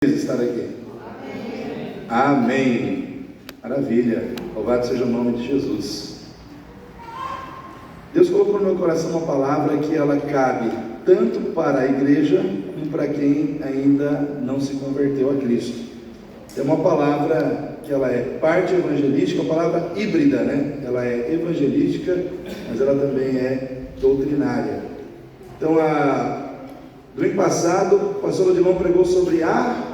Estar aqui. Amém. Amém. Maravilha. Louvado seja o nome de Jesus. Deus colocou no meu coração uma palavra que ela cabe tanto para a igreja como para quem ainda não se converteu a Cristo. É uma palavra que ela é parte evangelística, uma palavra híbrida, né? Ela é evangelística, mas ela também é doutrinária. Então, domingo passado, o pastor Odilon pregou sobre a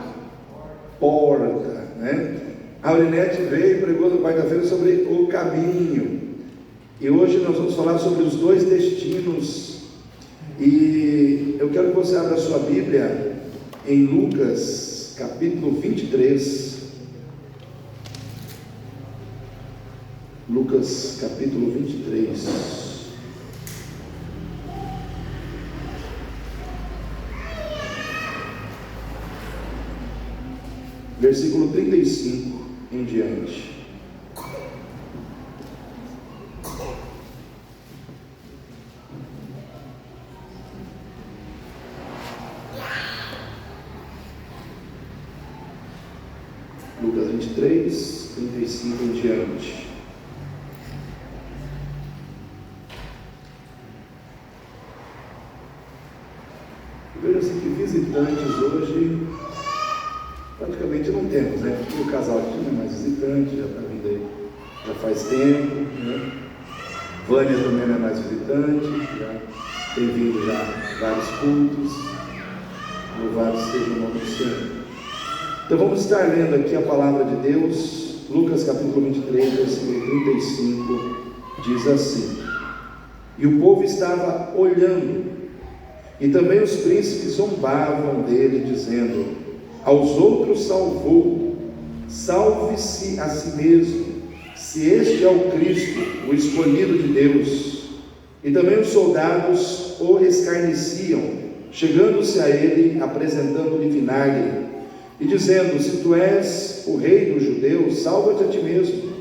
porta, né? A Aurinete veio e pregou na quarta-feira sobre o caminho. E hoje nós vamos falar sobre os dois destinos. E eu quero que você abra a sua Bíblia em Lucas, capítulo 23. Lucas, capítulo 23. Versículo 35 em diante. Lucas 23, 35 em diante. Veja assim que visitantes hoje praticamente não temos, né? Porque o casal aqui não é mais visitante, já está vindo aí, já faz tempo, né? Vânia também não é mais visitante, já tem vindo já vários cultos. Louvado seja o nome do Senhor. Então vamos estar lendo aqui a palavra de Deus. Lucas capítulo 23, versículo 35, diz assim: E o povo estava olhando, e também os príncipes zombavam dele, dizendo: Aos outros salvou, salve-se a si mesmo, se este é o Cristo, o escolhido de Deus. E também os soldados o escarneciam, chegando-se a ele, apresentando-lhe vinagre, e dizendo: Se tu és o rei dos judeus, salva-te a ti mesmo.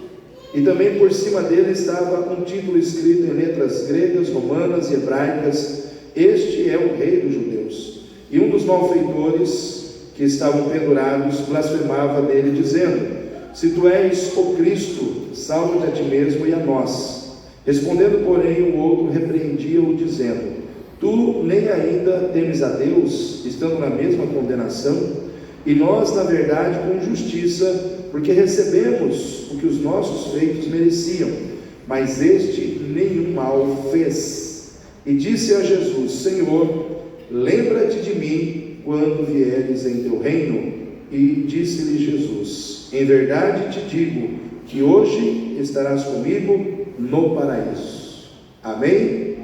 E também por cima dele estava um título escrito em letras gregas, romanas e hebraicas: Este é o rei dos judeus. E um dos malfeitores que estavam pendurados blasfemava dele, dizendo: Se tu és o Cristo, salva-te a ti mesmo e a nós. Respondendo, porém, o outro repreendia-o, dizendo: Tu nem ainda temes a Deus, estando na mesma condenação? E nós, na verdade, com justiça, porque recebemos o que os nossos feitos mereciam, mas este nenhum mal fez. E disse a Jesus: Senhor, lembra-te de mim quando vieres em teu reino. E disse-lhe Jesus: Em verdade te digo que hoje estarás comigo no paraíso. Amém?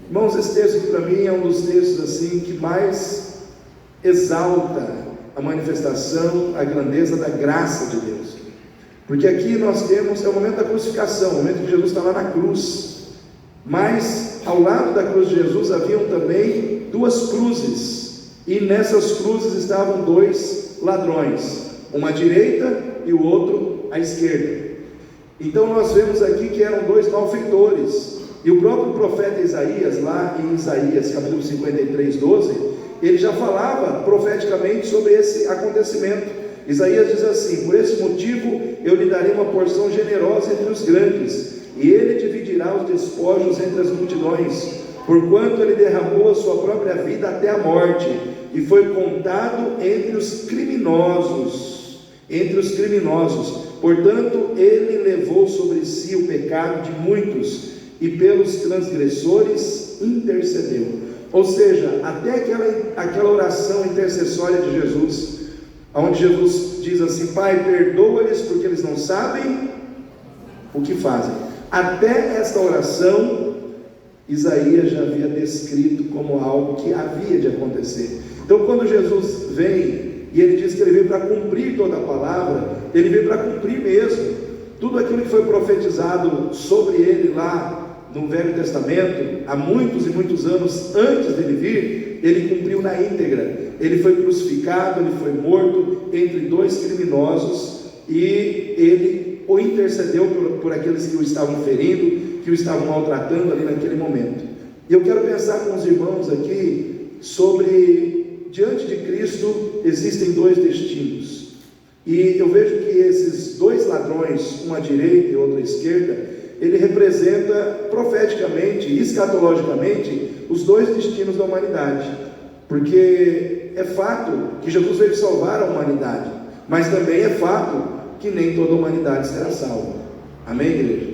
Irmãos, esse texto para mim é um dos textos assim que mais exalta a manifestação, a grandeza da graça de Deus. Porque aqui nós temos, é o momento da crucificação, o momento que Jesus está lá na cruz. Mas ao lado da cruz de Jesus haviam também duas cruzes, e nessas cruzes estavam dois ladrões, uma à direita e o outro à esquerda. Então nós vemos aqui que eram dois malfeitores, e o próprio profeta Isaías, lá em Isaías capítulo 53, 12, ele já falava profeticamente sobre esse acontecimento. Isaías diz assim: Por esse motivo eu lhe darei uma porção generosa entre os grandes, e ele dividirá os despojos entre as multidões, porquanto ele derramou a sua própria vida até a morte, e foi contado entre os criminosos. Portanto, ele levou sobre si o pecado de muitos, e pelos transgressores intercedeu. Ou seja, até aquela oração intercessória de Jesus, onde Jesus diz assim: Pai, perdoa-lhes porque eles não sabem o que fazem. Até esta oração, Isaías já havia descrito como algo que havia de acontecer. Então quando Jesus vem, e ele diz que ele veio para cumprir toda a palavra, ele veio para cumprir mesmo tudo aquilo que foi profetizado sobre ele lá no Velho Testamento, há muitos e muitos anos antes dele vir. Ele cumpriu na íntegra. Ele foi crucificado, ele foi morto entre dois criminosos, e ele o intercedeu por aqueles que o estavam ferindo, que o estavam maltratando ali naquele momento. E eu quero pensar com os irmãos aqui sobre diante de Cristo existem dois destinos. E eu vejo que esses dois ladrões, um à direita e outro à esquerda, ele representa profeticamente e escatologicamente os dois destinos da humanidade. Porque é fato que Jesus veio salvar a humanidade, mas também é fato que nem toda a humanidade será salva. Amém, igreja?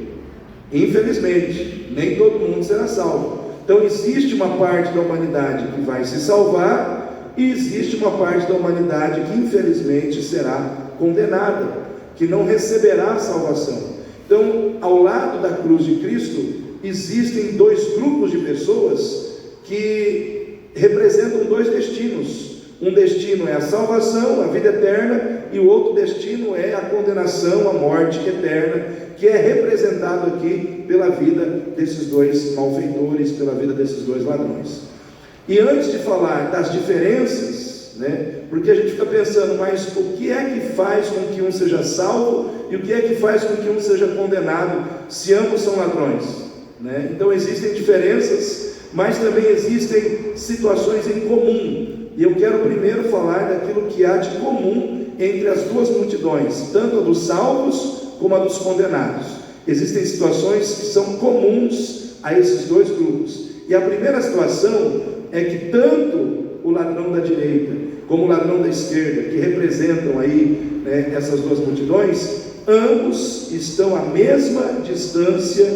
Infelizmente, nem todo mundo será salvo. Então existe uma parte da humanidade que vai se salvar, e existe uma parte da humanidade que infelizmente será condenada, que não receberá a salvação. Então, ao lado da cruz de Cristo, existem dois grupos de pessoas que representam dois destinos. Um destino é a salvação, a vida eterna, e o outro destino é a condenação, a morte eterna, que é representado aqui pela vida desses dois malfeitores, pela vida desses dois ladrões. E antes de falar das diferenças, porque a gente fica pensando, mas o que é que faz com que um seja salvo e o que é que faz com que um seja condenado, se ambos são ladrões? Então existem diferenças, mas também existem situações em comum. E eu quero primeiro falar daquilo que há de comum entre as duas multidões, tanto a dos salvos como a dos condenados. Existem situações que são comuns a esses dois grupos. E a primeira situação é que tanto o ladrão da direita como o ladrão da esquerda, que representam aí essas duas multidões, ambos estão à mesma distância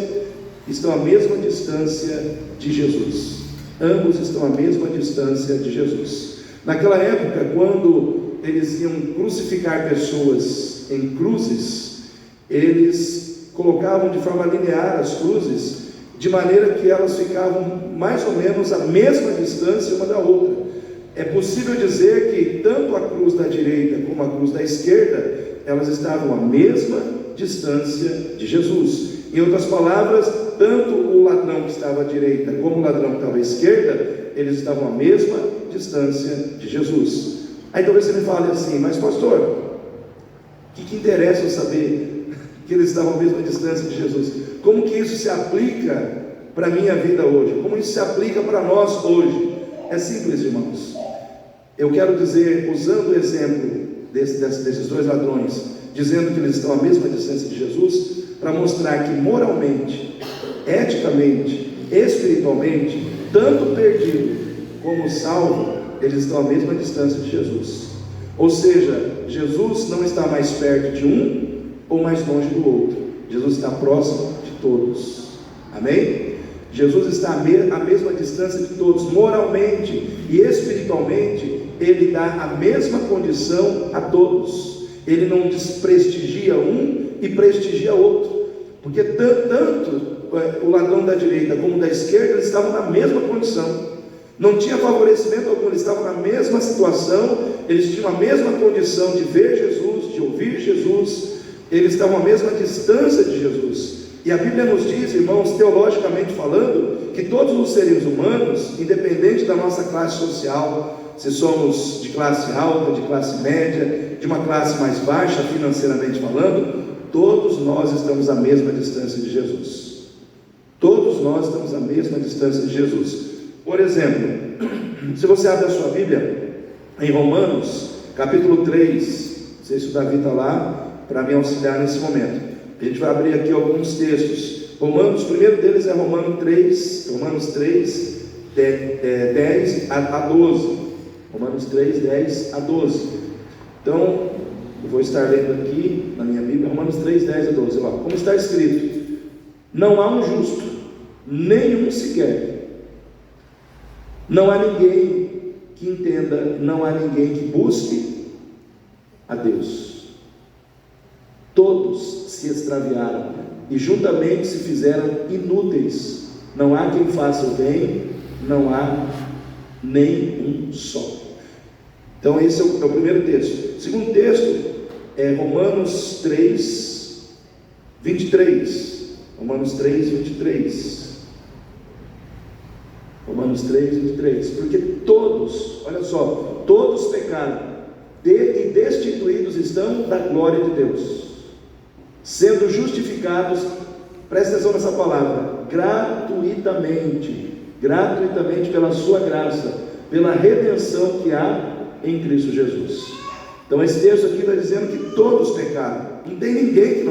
de Jesus. Ambos estão à mesma distância de Jesus. Naquela época, quando eles iam crucificar pessoas em cruzes, eles colocavam de forma linear as cruzes, de maneira que elas ficavam mais ou menos à mesma distância uma da outra. É possível dizer que tanto a cruz da direita como a cruz da esquerda, elas estavam à mesma distância de Jesus. Em outras palavras, tanto o ladrão que estava à direita como o ladrão que estava à esquerda, eles estavam à mesma distância de Jesus. Aí talvez você me fale assim, mas pastor, o que interessa eu saber que eles estavam à mesma distância de Jesus? Como que isso se aplica para a minha vida hoje? Como isso se aplica para nós hoje? É simples, irmãos. Eu quero dizer, usando o exemplo desses dois ladrões, dizendo que eles estão à mesma distância de Jesus, para mostrar que moralmente, eticamente, espiritualmente, tanto o perdido como o salvo, eles estão à mesma distância de Jesus. Ou seja, Jesus não está mais perto de um ou mais longe do outro. Jesus está próximo de todos. Amém? Jesus está à mesma distância de todos, moralmente e espiritualmente. Ele dá a mesma condição a todos. Ele não desprestigia um e prestigia outro, porque tanto o ladrão da direita como o da esquerda, eles estavam na mesma condição. Não tinha favorecimento algum, eles estavam na mesma situação, eles tinham a mesma condição de ver Jesus, de ouvir Jesus, eles estavam à mesma distância de Jesus. E a Bíblia nos diz, irmãos, teologicamente falando, que todos os seres humanos, independente da nossa classe social, se somos de classe alta, de classe média, de uma classe mais baixa financeiramente falando, todos nós estamos à mesma distância de Jesus. Todos nós estamos à mesma distância de Jesus. Por exemplo, se você abre a sua Bíblia em Romanos, capítulo 3, não sei se o Davi está lá para me auxiliar nesse momento. A gente vai abrir aqui alguns textos. Romanos, o primeiro deles é Romanos 3, 10 a 12. Romanos 3, 10 a 12. Então, eu vou estar lendo aqui na minha Bíblia, Romanos 3, 10 a 12. Lá, como está escrito: não há um justo, nenhum sequer. Não há ninguém que entenda, não há ninguém que busque a Deus. Todos se extraviaram e juntamente se fizeram inúteis. Não há quem faça o bem, não há nem um só. Então esse é o primeiro texto. O segundo texto é Romanos 3, 23. Romanos 3, 23. Romanos 3, 23. Porque todos, olha só, todos pecaram e destituídos estão da glória de Deus, sendo justificados, presta atenção nessa palavra, gratuitamente pela sua graça, pela redenção que há em Cristo Jesus. Então esse texto aqui está dizendo que todos pecaram. Não tem ninguém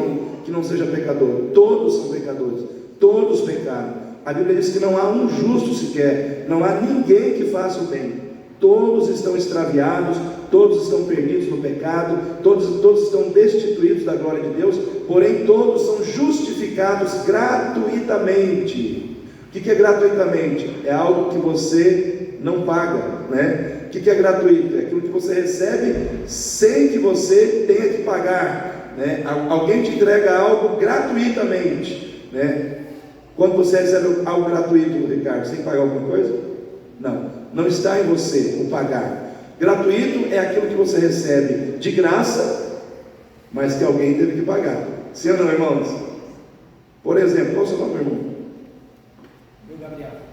que não seja pecador. Todos são pecadores. Todos pecaram. A Bíblia diz que não há um justo sequer. Não há ninguém que faça o bem. Todos estão extraviados, todos estão perdidos no pecado, todos estão destituídos da glória de Deus, porém todos são justificados gratuitamente. O que é gratuitamente? É algo que você não paga, né? O que é gratuito? É aquilo que você recebe sem que você tenha que pagar, né? Alguém te entrega algo gratuitamente, né? Quando você recebe algo gratuito, Ricardo, sem pagar alguma coisa? Não está em você o pagar. Gratuito é aquilo que você recebe de graça, mas que alguém teve que pagar. Sim ou não, irmãos? Por exemplo, qual é o seu nome, irmão?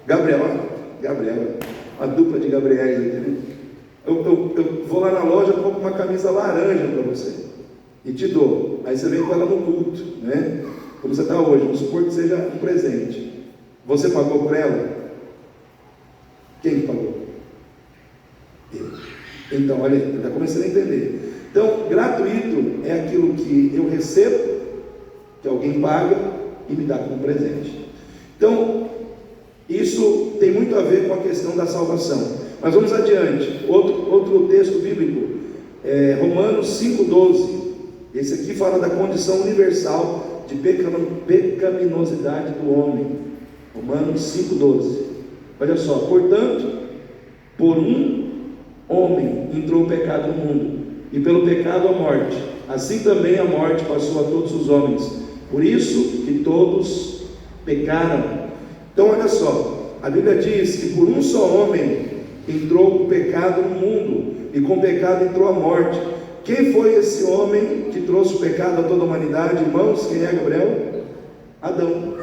Gabriel, uma dupla de Gabriéis aqui, né? Eu vou lá na loja, compro uma camisa laranja para você e te dou. Aí você vem com ela no culto, né? Como você está hoje, vamos supor que seja um presente. Você pagou por ela? Quem pagou? Eu. Então, olha, está começando a entender. Então, gratuito é aquilo que eu recebo, que alguém paga e me dá como presente. Então, isso tem muito a ver com a questão da salvação. Mas vamos adiante. Outro texto bíblico, Romanos 5,12. Esse aqui fala da condição universal de pecaminosidade do homem. Romanos 5,12. Olha só, portanto, por um homem entrou o pecado no mundo, e pelo pecado a morte, assim também a morte passou a todos os homens, por isso que todos pecaram. Então olha só, a Bíblia diz que por um só homem entrou o pecado no mundo, e com o pecado entrou a morte. Quem foi esse homem que trouxe o pecado a toda a humanidade, irmãos? Quem é, Gabriel? Adão.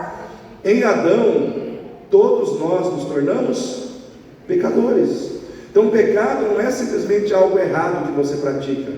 Em Adão, todos nós nos tornamos pecadores. Então, o pecado não é simplesmente algo errado que você pratica.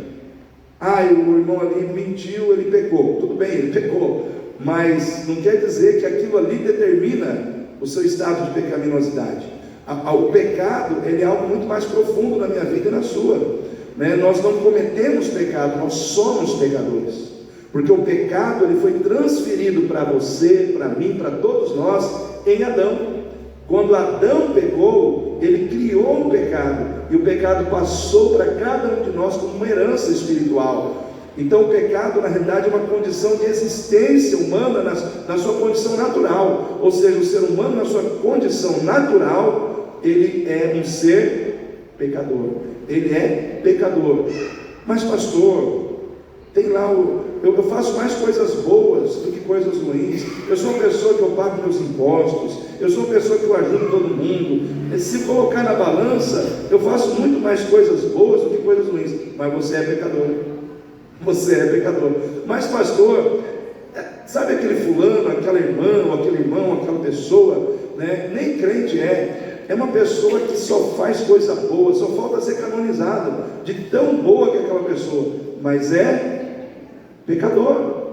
O irmão ali mentiu, ele pecou. Tudo bem, ele pecou, mas não quer dizer que aquilo ali determina o seu estado de pecaminosidade. O pecado, ele é algo muito mais profundo na minha vida e na sua, né? Nós não cometemos pecado, nós somos pecadores, porque o pecado ele foi transferido para você, para mim, para todos nós em Adão. Quando Adão pecou, ele criou o pecado, e o pecado passou para cada um de nós como uma herança espiritual. Então o pecado na realidade é uma condição de existência humana na sua condição natural, ou seja, o ser humano na sua condição natural, ele é um ser pecador, ele é pecador. Mas pastor, tem lá eu faço mais coisas boas do que coisas ruins, eu sou uma pessoa que eu pago meus impostos, eu sou uma pessoa que eu ajudo todo mundo, se colocar na balança, eu faço muito mais coisas boas do que coisas ruins, mas você é pecador. Você é pecador. Mas pastor, sabe aquele fulano, aquela irmã, ou aquele irmão, aquela pessoa, né? Nem crente é uma pessoa que só faz coisa boa, só falta ser canonizada, de tão boa que é aquela pessoa, mas é pecador.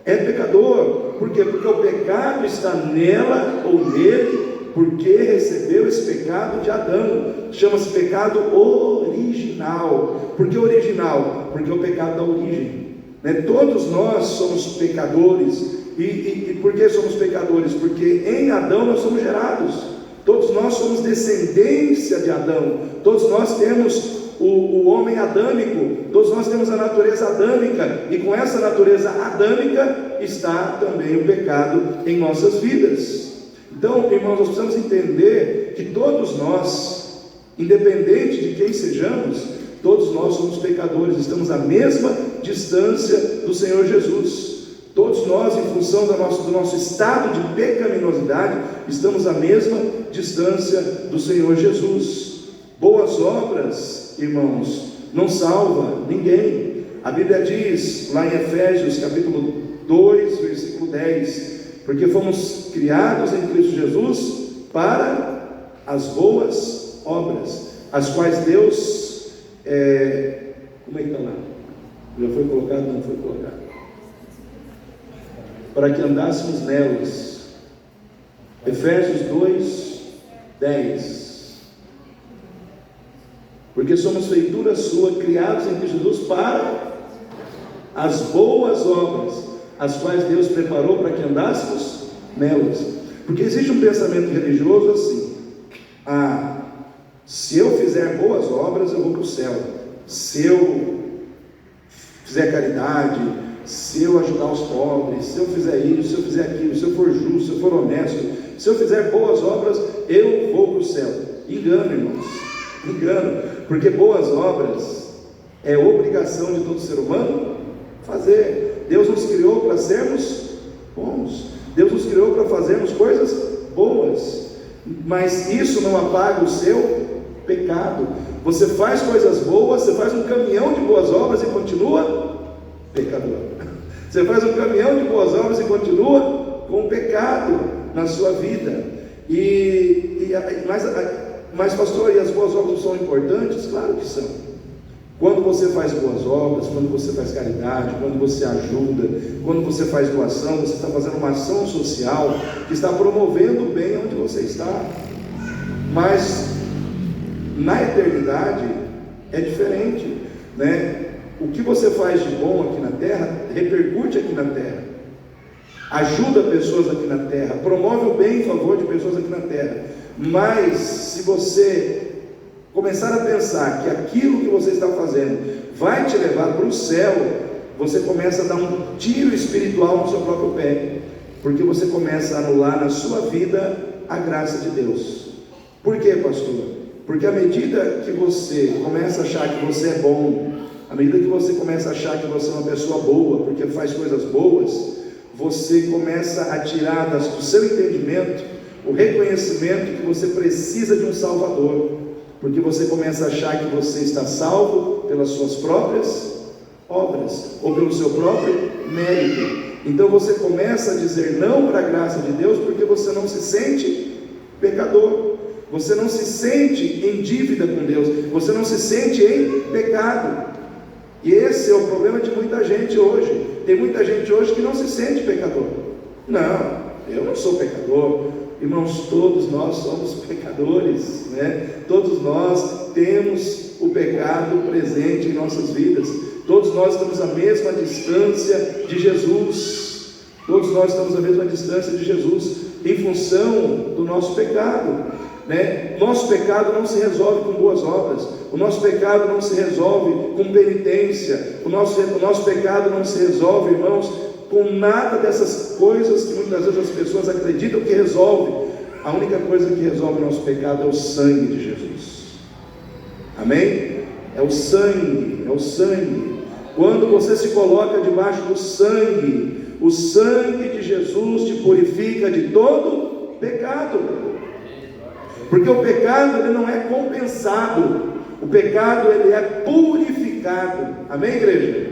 É pecador. Por quê? Porque o pecado está nela ou nele, porque recebeu esse pecado de Adão. Chama-se pecado original. Por que original? Porque o pecado dá origem, né? Todos nós somos pecadores. E por que somos pecadores? Porque em Adão nós somos gerados. Todos nós somos descendência de Adão. Todos nós temos o homem adâmico. Todos nós temos a natureza adâmica. E com essa natureza adâmica está também o pecado em nossas vidas. Então, irmãos, nós precisamos entender que todos nós, independente de quem sejamos, todos nós somos pecadores, estamos à mesma distância do Senhor Jesus. Todos nós, em função do nosso estado de pecaminosidade, estamos à mesma distância do Senhor Jesus. Boas obras, irmãos, não salva ninguém. A Bíblia diz, lá em Efésios, capítulo 2, versículo 10, porque fomos criados em Cristo Jesus para as boas obras, as quais Deus, como é que está lá? Já foi colocado? Não foi colocado. Para que andássemos nelas. Efésios 2, 10. Porque somos feitura sua, criados em Cristo Jesus para as boas obras, as quais Deus preparou para que andássemos nelas. Porque existe um pensamento religioso assim: se eu fizer boas obras, eu vou para o céu. Se eu fizer caridade, se eu ajudar os pobres, se eu fizer isso, se eu fizer aquilo, se eu for justo, se eu for honesto, se eu fizer boas obras, eu vou para o céu. Engano, irmãos, engano, porque boas obras é obrigação de todo ser humano fazer. Deus nos criou para sermos bons, Deus nos criou para fazermos coisas boas, mas isso não apaga o seu pecado. Você faz coisas boas, você faz um caminhão de boas obras e continua pecador. Você faz um caminhão de boas obras e continua com pecado na sua vida. Mas pastor, e as boas obras são importantes? Claro que são. Quando você faz boas obras, quando você faz caridade, quando você ajuda, quando você faz doação, você está fazendo uma ação social que está promovendo o bem onde você está. Mas na eternidade é diferente, né? O que você faz de bom aqui na terra, repercute aqui na terra, ajuda pessoas aqui na terra, promove o bem em favor de pessoas aqui na terra. Mas se você começar a pensar que aquilo que você está fazendo vai te levar para o céu, você começa a dar um tiro espiritual no seu próprio pé, porque você começa a anular na sua vida a graça de Deus. Por quê, pastor? Porque à medida que você começa a achar que você é bom, à medida que você começa a achar que você é uma pessoa boa, porque faz coisas boas, você começa a tirar do seu entendimento o reconhecimento que você precisa de um Salvador, porque você começa a achar que você está salvo pelas suas próprias obras, ou pelo seu próprio mérito. Então você começa a dizer não para a graça de Deus, porque você não se sente pecador. Você não se sente em dívida com Deus, você não se sente em pecado. E esse é o problema de muita gente hoje. Tem muita gente hoje que não se sente pecador. Não, eu não sou pecador. Irmãos, todos nós somos pecadores, né? Todos nós temos o pecado presente em nossas vidas. Todos nós estamos à mesma distância de Jesus. Todos nós estamos à mesma distância de Jesus em função do nosso pecado, né? Nosso pecado não se resolve com boas obras, o nosso pecado não se resolve com penitência, o nosso pecado não se resolve, irmãos, com nada dessas coisas que muitas vezes as pessoas acreditam que resolve. A única coisa que resolve o nosso pecado é o sangue de Jesus. Amém? É o sangue, é o sangue. Quando você se coloca debaixo do sangue, o sangue de Jesus te purifica de todo pecado. Porque o pecado ele não é compensado, o pecado ele é purificado. Amém, igreja?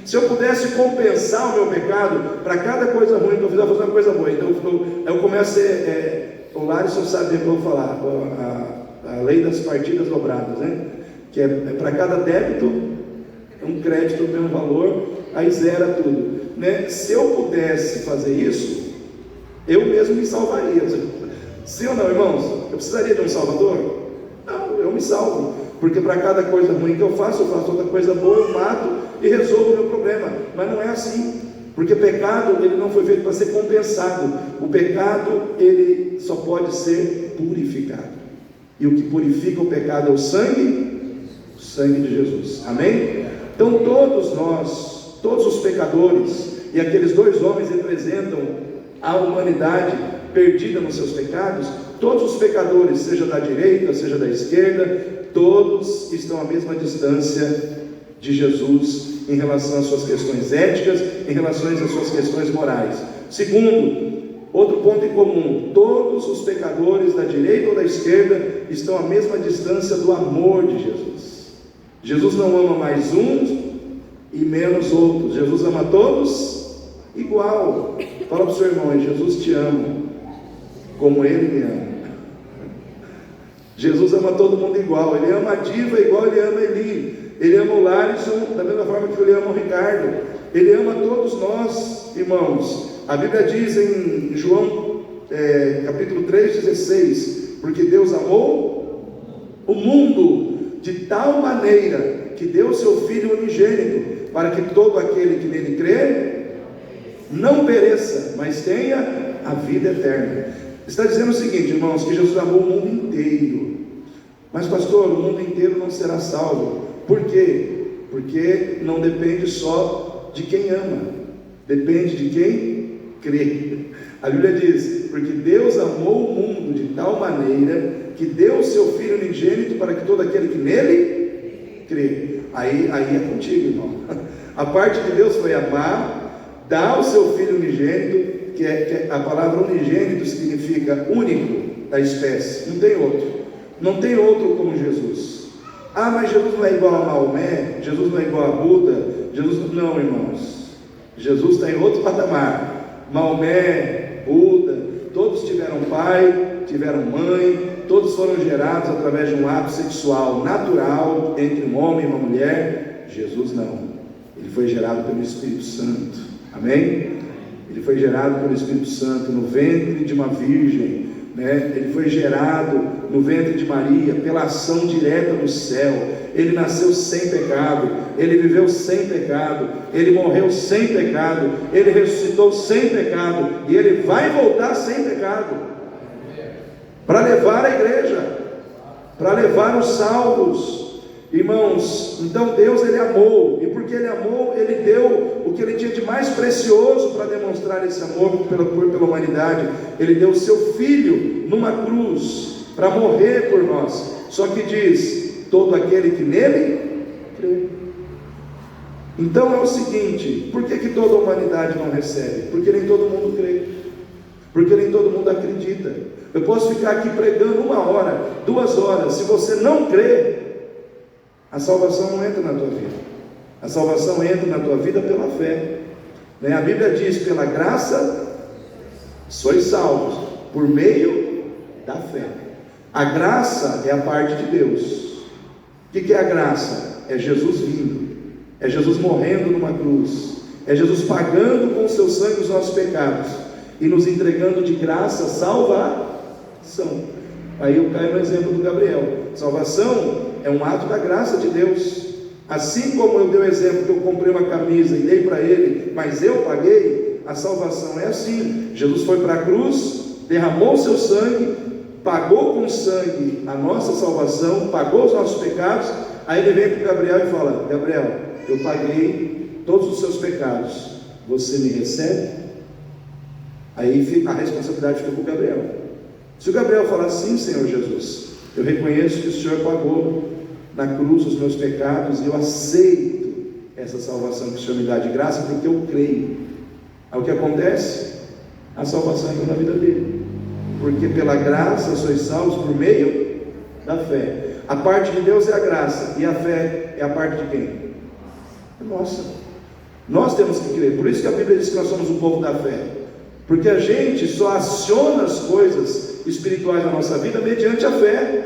Se eu pudesse compensar o meu pecado, para cada coisa ruim que eu fizer, eu vou fazer uma coisa boa. Então eu começo a ser, o Larson sabe o que eu vou falar, a lei das partidas dobradas, né? Que é para cada débito, um crédito do mesmo valor, aí zera tudo, né? Se eu pudesse fazer isso, eu mesmo me salvaria. Sim ou não, irmãos? Eu precisaria de um salvador? Não, eu me salvo, porque para cada coisa ruim que eu faço outra coisa boa, eu mato e resolvo o meu problema. Mas não é assim, porque pecado ele não foi feito para ser compensado. O pecado ele só pode ser purificado, e o que purifica o pecado é o sangue de Jesus. Amém? Então todos nós, todos os pecadores, e aqueles dois homens representam a humanidade perdida nos seus pecados. Todos os pecadores, seja da direita, seja da esquerda, todos estão à mesma distância de Jesus em relação às suas questões éticas, em relação às suas questões morais. Segundo, outro ponto em comum: todos os pecadores da direita ou da esquerda estão à mesma distância do amor de Jesus. Jesus não ama mais uns e menos outros. Jesus ama todos igual. Fala para o seu irmão aí: Jesus te ama como Ele me ama. Jesus ama todo mundo igual. Ele ama a Diva igual Ele ama a Eli. Ele ama o Larson da mesma forma que Ele ama o Ricardo. Ele ama todos nós, irmãos. A Bíblia diz em João capítulo 3,16: porque Deus amou o mundo de tal maneira que deu o seu Filho unigênito, para que todo aquele que nele crê não pereça, mas tenha a vida eterna. Está dizendo o seguinte, irmãos, que Jesus amou o mundo inteiro. Mas pastor, o mundo inteiro não será salvo. Por quê? Porque não depende só de quem ama, depende de quem crê. A Bíblia diz, porque Deus amou o mundo de tal maneira que deu o seu Filho unigênito para que todo aquele que nele crê. Aí é contigo, irmão. A parte de Deus foi amar, dar o seu Filho unigênito, que a palavra unigênito significa único da espécie, não tem outro como Jesus. Ah, mas Jesus não é igual a Maomé, Jesus não é igual a Buda, não, irmãos, Jesus está em outro patamar. Maomé, Buda, todos tiveram pai, tiveram mãe, todos foram gerados através de um ato sexual natural entre um homem e uma mulher. Jesus não, ele foi gerado pelo Espírito Santo, amém? Ele foi gerado pelo Espírito Santo no ventre de uma virgem, né? Ele foi gerado no ventre de Maria pela ação direta do céu. Ele nasceu sem pecado, ele viveu sem pecado, ele morreu sem pecado, ele ressuscitou sem pecado, e ele vai voltar sem pecado para levar a igreja, para levar os salvos. Irmãos, então Deus ele amou, e porque ele amou, ele deu o que ele tinha de mais precioso para demonstrar esse amor pela humanidade. Ele deu o seu Filho numa cruz para morrer por nós. Só que diz, todo aquele que nele crê. Então é o seguinte, por que toda a humanidade não recebe? Porque nem todo mundo crê, porque nem todo mundo acredita. Eu posso ficar aqui pregando 1 hora, 2 horas, se você não crê, a salvação não entra na tua vida. A salvação entra na tua vida pela fé, né? A Bíblia diz, pela graça sois salvos, por meio da fé. A graça é a parte de Deus. O que é a graça? É Jesus vindo, é Jesus morrendo numa cruz, é Jesus pagando com o seu sangue os nossos pecados e nos entregando de graça salvação. Aí eu caio no exemplo do Gabriel. Salvação é um ato da graça de Deus. Assim como eu dei o exemplo que eu comprei uma camisa e dei para ele, mas eu paguei, a salvação é assim. Jesus foi para a cruz, derramou o seu sangue, pagou com sangue a nossa salvação, pagou os nossos pecados. Aí ele vem para o Gabriel e fala, Gabriel, eu paguei todos os seus pecados, você me recebe? Aí a responsabilidade fica com o Gabriel. Se o Gabriel falar, sim, Senhor Jesus, eu reconheço que o Senhor pagou na cruz os meus pecados, e eu aceito essa salvação que o Senhor me dá de graça, porque eu creio. Aí o que acontece? A salvação entra na vida dele, porque pela graça sois salvos por meio da fé. A parte de Deus é a graça, e a fé é a parte de quem? É nossa. Nós temos que crer. Por isso que a Bíblia diz que nós somos o povo da fé, porque a gente só aciona as coisas espirituais na nossa vida mediante a fé.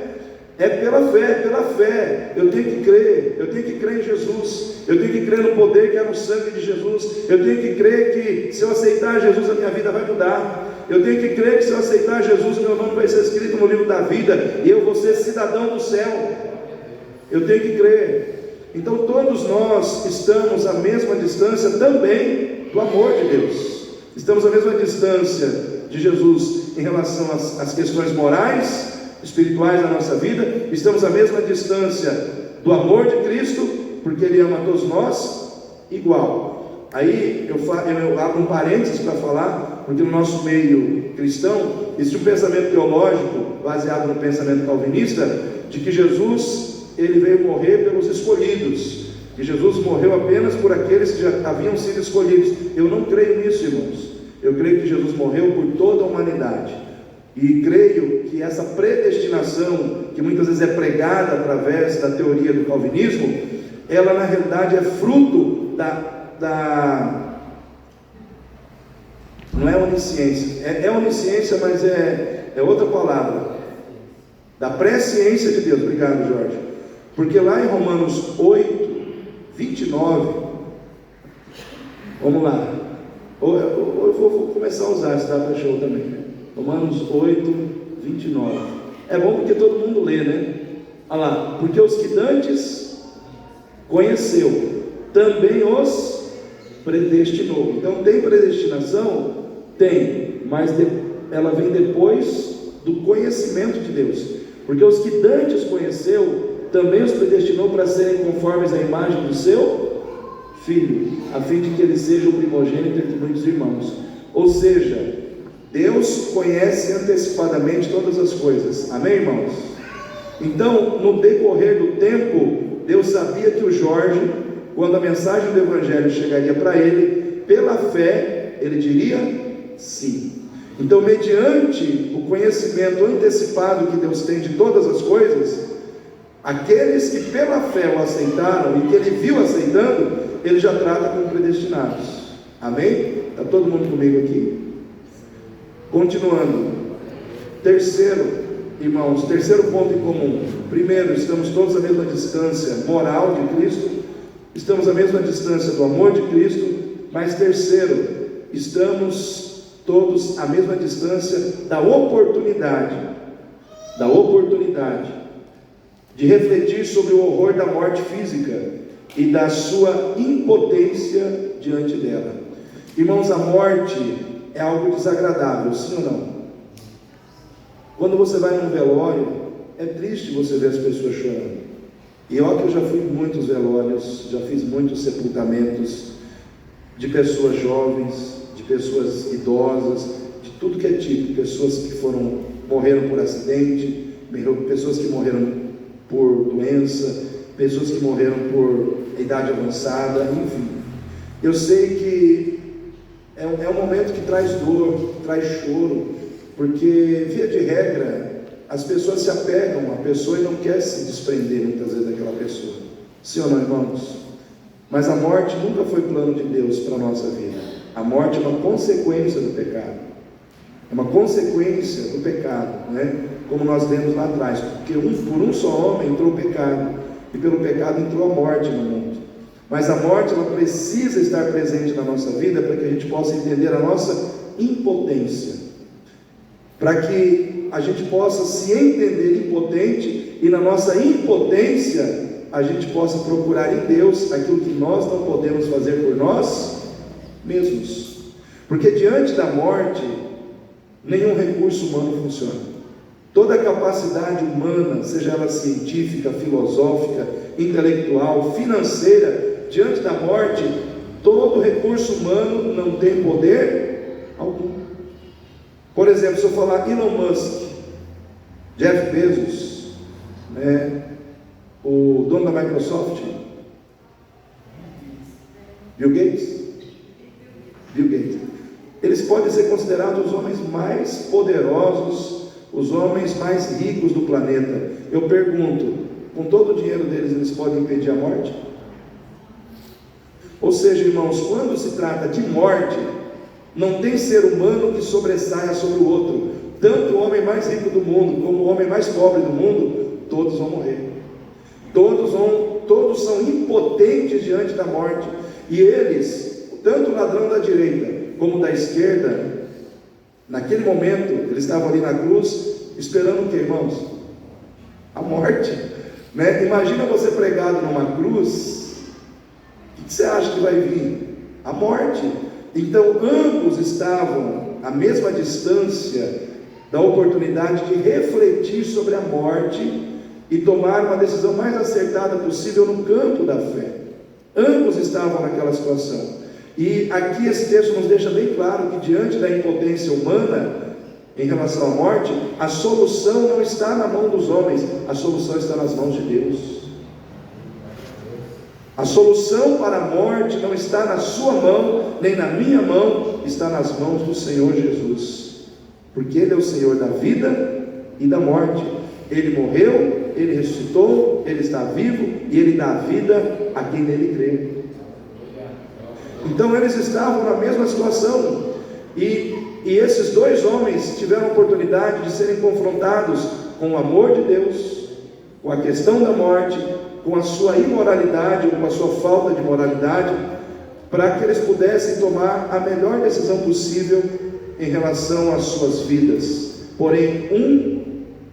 É pela fé. Eu tenho que crer em Jesus, eu tenho que crer no poder que é no sangue de Jesus, eu tenho que crer que se eu aceitar Jesus a minha vida vai mudar, eu tenho que crer que se eu aceitar Jesus o meu nome vai ser escrito no livro da vida, e eu vou ser cidadão do céu. Eu tenho que crer. Então todos nós estamos à mesma distância também do amor de Deus, estamos à mesma distância de Jesus em relação às questões morais, espirituais da nossa vida, estamos à mesma distância do amor de Cristo, porque Ele ama a todos nós igual. Aí eu abro um parênteses para falar, porque no nosso meio cristão existe um pensamento teológico baseado no pensamento calvinista, de que Jesus ele veio morrer pelos escolhidos, que Jesus morreu apenas por aqueles que já haviam sido escolhidos. Eu não creio nisso, irmãos. Eu creio que Jesus morreu por toda a humanidade. E creio que essa predestinação, que muitas vezes é pregada através da teoria do calvinismo, ela na realidade é fruto não é onisciência, é onisciência, mas é outra palavra, da presciência de Deus. Obrigado, Jorge. Porque lá em Romanos 8, 29, vamos lá, eu vou começar a usar esse data show também, né? Romanos 8, 29. É bom porque todo mundo lê, né? Olha lá, porque os que dantes conheceu, também os predestinou. Então tem predestinação? Tem, mas ela vem depois do conhecimento de Deus. Porque os que dantes conheceu, também os predestinou para serem conformes à imagem do seu Filho, a fim de que ele seja o primogênito entre muitos irmãos. Ou seja, Deus conhece antecipadamente todas as coisas. Amém, irmãos? Então, no decorrer do tempo, Deus sabia que o Jorge, quando a mensagem do Evangelho chegaria para ele, pela fé, ele diria sim. Então, mediante o conhecimento antecipado que Deus tem de todas as coisas, aqueles que pela fé o aceitaram e que ele viu aceitando, ele já trata como predestinados. Amém? Está todo mundo comigo aqui? Continuando. Terceiro, irmãos, terceiro ponto em comum. Primeiro, estamos todos à mesma distância moral de Cristo, estamos à mesma distância do amor de Cristo, mas terceiro, estamos todos à mesma distância da oportunidade de refletir sobre o horror da morte física e da sua impotência diante dela. Irmãos, a morte é algo desagradável, sim ou não? Quando você vai num velório, é triste você ver as pessoas chorando. E olha que eu já fui em muitos velórios, já fiz muitos sepultamentos de pessoas jovens, de pessoas idosas, de tudo que é tipo, pessoas que morreram por acidente, pessoas que morreram por doença, pessoas que morreram por idade avançada, enfim. Eu sei que é um momento que traz dor, traz choro, porque, via de regra, as pessoas se apegam à pessoa e não querem se desprender muitas vezes daquela pessoa. Sim ou não, irmãos? Mas a morte nunca foi plano de Deus para a nossa vida. A morte é uma consequência do pecado. É uma consequência do pecado, né? Como nós lemos lá atrás, porque por um só homem entrou o pecado, e pelo pecado entrou a morte no mundo. Mas a morte, ela precisa estar presente na nossa vida para que a gente possa entender a nossa impotência, para que a gente possa se entender impotente, e na nossa impotência a gente possa procurar em Deus aquilo que nós não podemos fazer por nós mesmos. Porque diante da morte, nenhum recurso humano funciona. Toda a capacidade humana, seja ela científica, filosófica, intelectual, financeira, diante da morte, todo recurso humano não tem poder algum. Por exemplo, se eu falar Elon Musk, Jeff Bezos, o dono da Microsoft, Bill Gates, eles podem ser considerados os homens mais poderosos, os homens mais ricos do planeta. Eu pergunto, com todo o dinheiro deles, eles podem impedir a morte? Ou seja, irmãos, quando se trata de morte, não tem ser humano que sobressaia sobre o outro. Tanto o homem mais rico do mundo, como o homem mais pobre do mundo, todos vão morrer. Todos são impotentes diante da morte. E eles, tanto o ladrão da direita, como da esquerda, naquele momento, eles estavam ali na cruz, esperando o que, irmãos? A morte, né? Imagina você pregado numa cruz, o que você acha que vai vir? A morte. Então, ambos estavam à mesma distância da oportunidade de refletir sobre a morte e tomar uma decisão mais acertada possível no campo da fé. Ambos estavam naquela situação. E aqui esse texto nos deixa bem claro que diante da impotência humana em relação à morte, a solução não está na mão dos homens, a solução está nas mãos de Deus. A solução para a morte não está na sua mão, nem na minha mão, está nas mãos do Senhor Jesus, porque Ele é o Senhor da vida e da morte. Ele morreu, Ele ressuscitou, Ele está vivo e Ele dá vida a quem nele crê. Então eles estavam na mesma situação, e esses dois homens tiveram a oportunidade de serem confrontados com o amor de Deus, com a questão da morte, com a sua imoralidade, ou com a sua falta de moralidade, para que eles pudessem tomar a melhor decisão possível em relação às suas vidas. Porém, um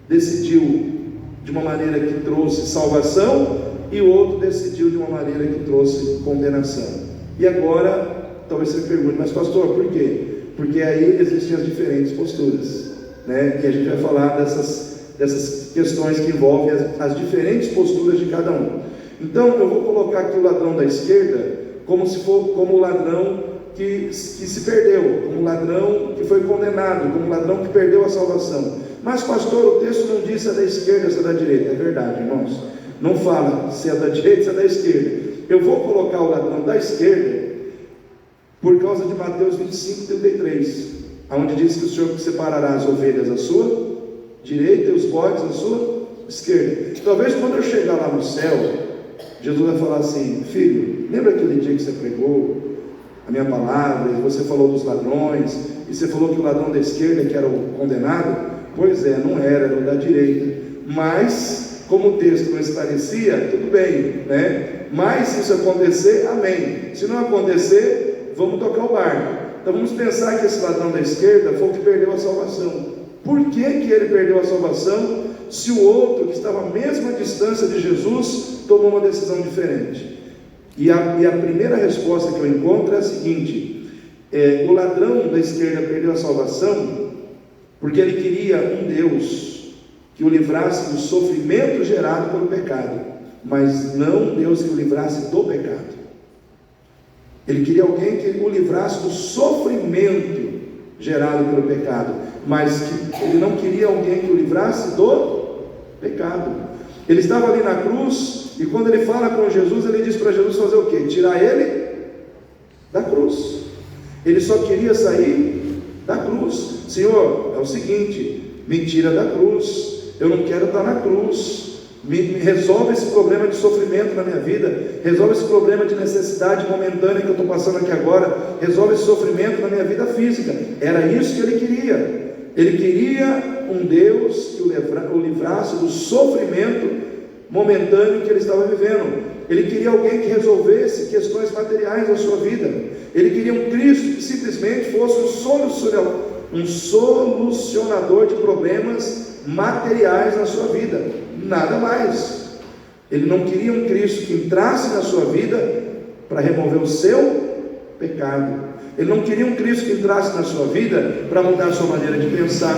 decidiu de de uma maneira que trouxe salvação, e o outro decidiu de uma maneira que trouxe condenação. E agora, talvez você me pergunte, mas pastor, por quê? Porque aí existem as diferentes posturas, né? E a gente vai falar dessas questões que envolvem as diferentes posturas de cada um. Então, eu vou colocar aqui o ladrão da esquerda como o ladrão que se perdeu, como o ladrão que foi condenado, como o ladrão que perdeu a salvação. Mas pastor, o texto não diz se é da esquerda ou se é da direita. É verdade, irmãos, não fala se é da direita ou se é da esquerda. Eu vou colocar o ladrão da esquerda por causa de Mateus 25:33, onde diz que o Senhor separará as ovelhas à sua direita e os bodes à sua esquerda. Talvez quando eu chegar lá no céu, Jesus vai falar assim: filho, lembra aquele dia que você pregou a minha palavra, e você falou dos ladrões, e você falou que o ladrão da esquerda que era o condenado? Pois é, não era o da direita, mas como o texto não esclarecia, tudo bem, né? Mas se isso acontecer, amém. Se não acontecer, vamos tocar o barco. Então vamos pensar que esse ladrão da esquerda foi o que perdeu a salvação. Por que ele perdeu a salvação, se o outro, que estava à mesma distância de Jesus, tomou uma decisão diferente? E a primeira resposta que eu encontro é a seguinte: o ladrão da esquerda perdeu a salvação porque ele queria um Deus que o livrasse do sofrimento gerado pelo pecado, mas não um Deus que o livrasse do pecado. Ele queria alguém que o livrasse do sofrimento gerado pelo pecado, mas que ele não queria alguém que o livrasse do pecado. Ele estava ali na cruz, e quando ele fala com Jesus, ele diz para Jesus fazer o quê? Tirar ele da cruz. Ele só queria sair da cruz. Senhor, é o seguinte, me tira da cruz, eu não quero estar na cruz, me resolve esse problema de sofrimento na minha vida, resolve esse problema de necessidade momentânea que eu estou passando aqui agora, resolve esse sofrimento na minha vida física. Era isso que ele queria. Ele queria um Deus que o livrasse do sofrimento momentâneo que ele estava vivendo. Ele queria alguém que resolvesse questões materiais da sua vida. Ele queria um Cristo que simplesmente fosse um solucionador de problemas materiais na sua vida, nada mais. Ele não queria um Cristo que entrasse na sua vida para remover o seu pecado. Ele não queria um Cristo que entrasse na sua vida para mudar a sua maneira de pensar,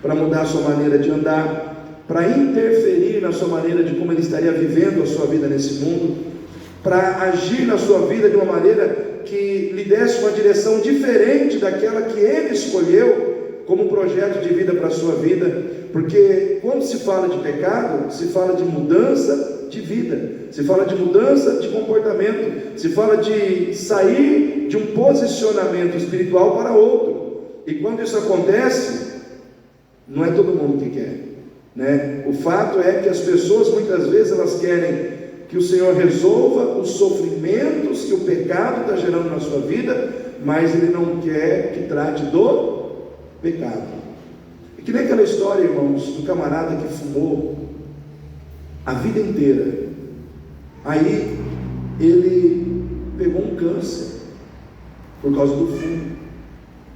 para mudar a sua maneira de andar, para interferir na sua maneira de como ele estaria vivendo a sua vida nesse mundo, para agir na sua vida de uma maneira que lhe desse uma direção diferente daquela que ele escolheu como projeto de vida para a sua vida. Porque quando se fala de pecado, se fala de mudança de vida, se fala de mudança de comportamento, se fala de sair de um posicionamento espiritual para outro. E quando isso acontece, não é todo mundo que quer, né? O fato é que as pessoas muitas vezes elas querem que o Senhor resolva os sofrimentos que o pecado está gerando na sua vida, mas Ele não quer que trate do pecado. É que nem aquela história, irmãos, do camarada que fumou a vida inteira. Aí ele pegou um câncer por causa do fumo.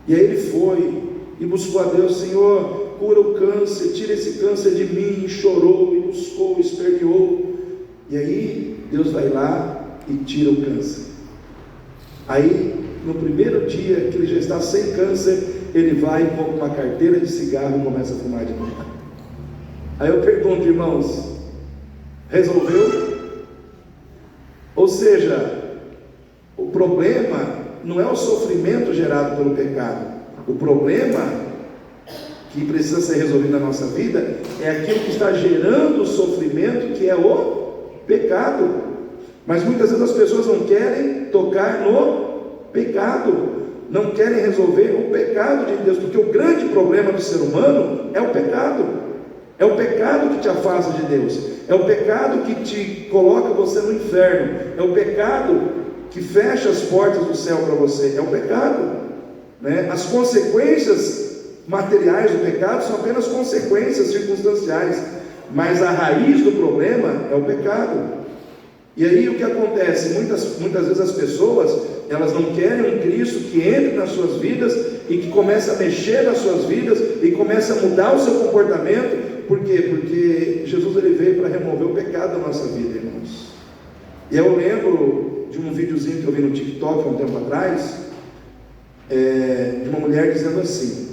E aí ele foi e buscou a Deus: Senhor, cura o câncer, tira esse câncer de mim. E chorou, e buscou, esperneou. E aí Deus vai lá e tira o câncer. Aí no primeiro dia que ele já está sem câncer, ele vai e compra uma carteira de cigarro e começa a fumar de novo. Aí eu pergunto, irmãos, resolveu? Ou seja, o problema não é o sofrimento gerado pelo pecado. O problema que precisa ser resolvido na nossa vida é aquilo que está gerando o sofrimento, que é o pecado. Mas muitas vezes as pessoas não querem tocar no pecado, não querem resolver o pecado de Deus, porque o grande problema do ser humano é o pecado. É o pecado que te afasta de Deus, é o pecado que te coloca você no inferno, é o pecado que fecha as portas do céu para você, é o pecado, né? As consequências materiais do pecado são apenas consequências circunstanciais, mas a raiz do problema é o pecado. E aí o que acontece? Muitas vezes as pessoas, elas não querem um Cristo que entre nas suas vidas e que comece a mexer nas suas vidas e comece a mudar o seu comportamento, Por quê? Porque Jesus ele veio para remover o pecado da nossa vida, irmãos. E eu lembro de um videozinho que eu vi no TikTok há um tempo atrás, de uma mulher dizendo assim: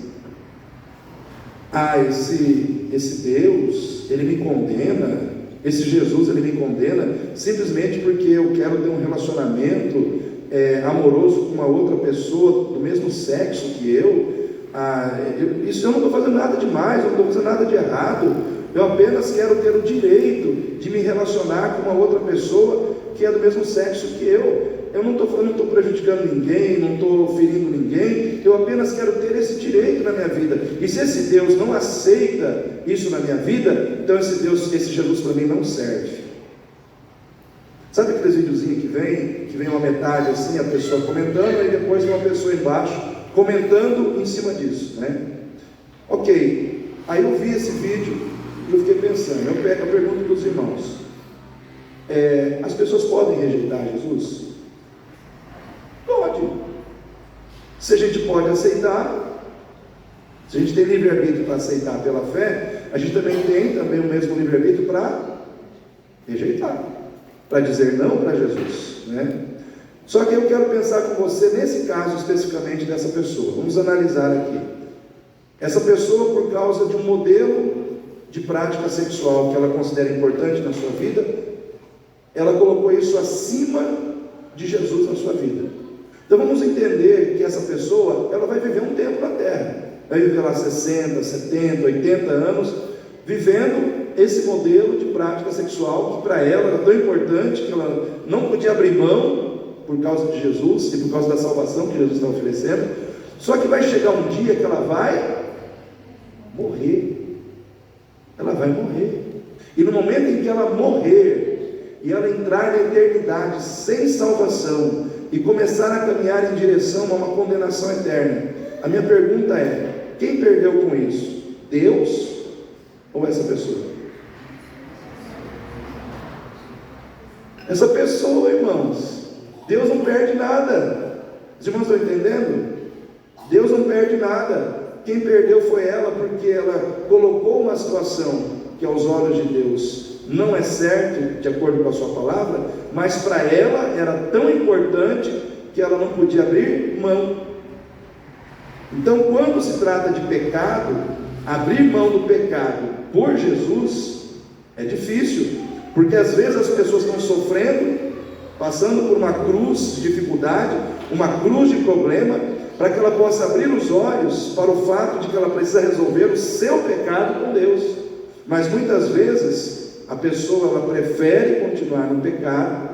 esse Deus, ele me condena, esse Jesus, ele me condena simplesmente porque eu quero ter um relacionamento amoroso com uma outra pessoa do mesmo sexo que eu. Isso eu não estou fazendo nada demais, eu não estou fazendo nada de errado, eu apenas quero ter o direito de me relacionar com uma outra pessoa que é do mesmo sexo que eu. Eu não estou prejudicando ninguém, não estou ferindo ninguém, eu apenas quero ter esse direito na minha vida. E se esse Deus não aceita isso na minha vida, então esse Jesus para mim não serve. Sabe aqueles videozinhos que vem uma metade assim, a pessoa comentando, e depois uma pessoa embaixo comentando em cima disso, né? Ok, aí eu vi esse vídeo e eu fiquei pensando, eu pergunto para os irmãos, as pessoas podem rejeitar Jesus? Pode. Se a gente pode aceitar, se a gente tem livre-arbítrio para aceitar pela fé, a gente também tem o mesmo livre-arbítrio para rejeitar, para dizer não para Jesus, né? Só que eu quero pensar com você nesse caso especificamente dessa pessoa. Vamos analisar aqui. Essa pessoa, por causa de um modelo de prática sexual que ela considera importante na sua vida, ela colocou isso acima de Jesus na sua vida. Então vamos entender que essa pessoa, ela vai viver um tempo na terra, vai viver lá 60, 70, 80 anos, vivendo esse modelo de prática sexual que para ela era tão importante que ela não podia abrir mão por causa de Jesus e por causa da salvação que Jesus está oferecendo. Só que vai chegar um dia que ela vai morrer. Ela vai morrer. E no momento em que ela morrer e ela entrar na eternidade sem salvação e começar a caminhar em direção a uma condenação eterna, a minha pergunta é: quem perdeu com isso? Deus ou essa pessoa? Essa pessoa, irmãos. Deus não perde nada. Os irmãos estão entendendo? Deus não perde nada. Quem perdeu foi ela, porque ela colocou uma situação que aos olhos de Deus não é certo, de acordo com a sua palavra, mas para ela era tão importante que ela não podia abrir mão. Então, quando se trata de pecado, abrir mão do pecado por Jesus é difícil, porque às vezes as pessoas estão sofrendo, passando por uma cruz de dificuldade, uma cruz de problema, para que ela possa abrir os olhos para o fato de que ela precisa resolver o seu pecado com Deus. Mas muitas vezes a pessoa ela prefere continuar no pecado,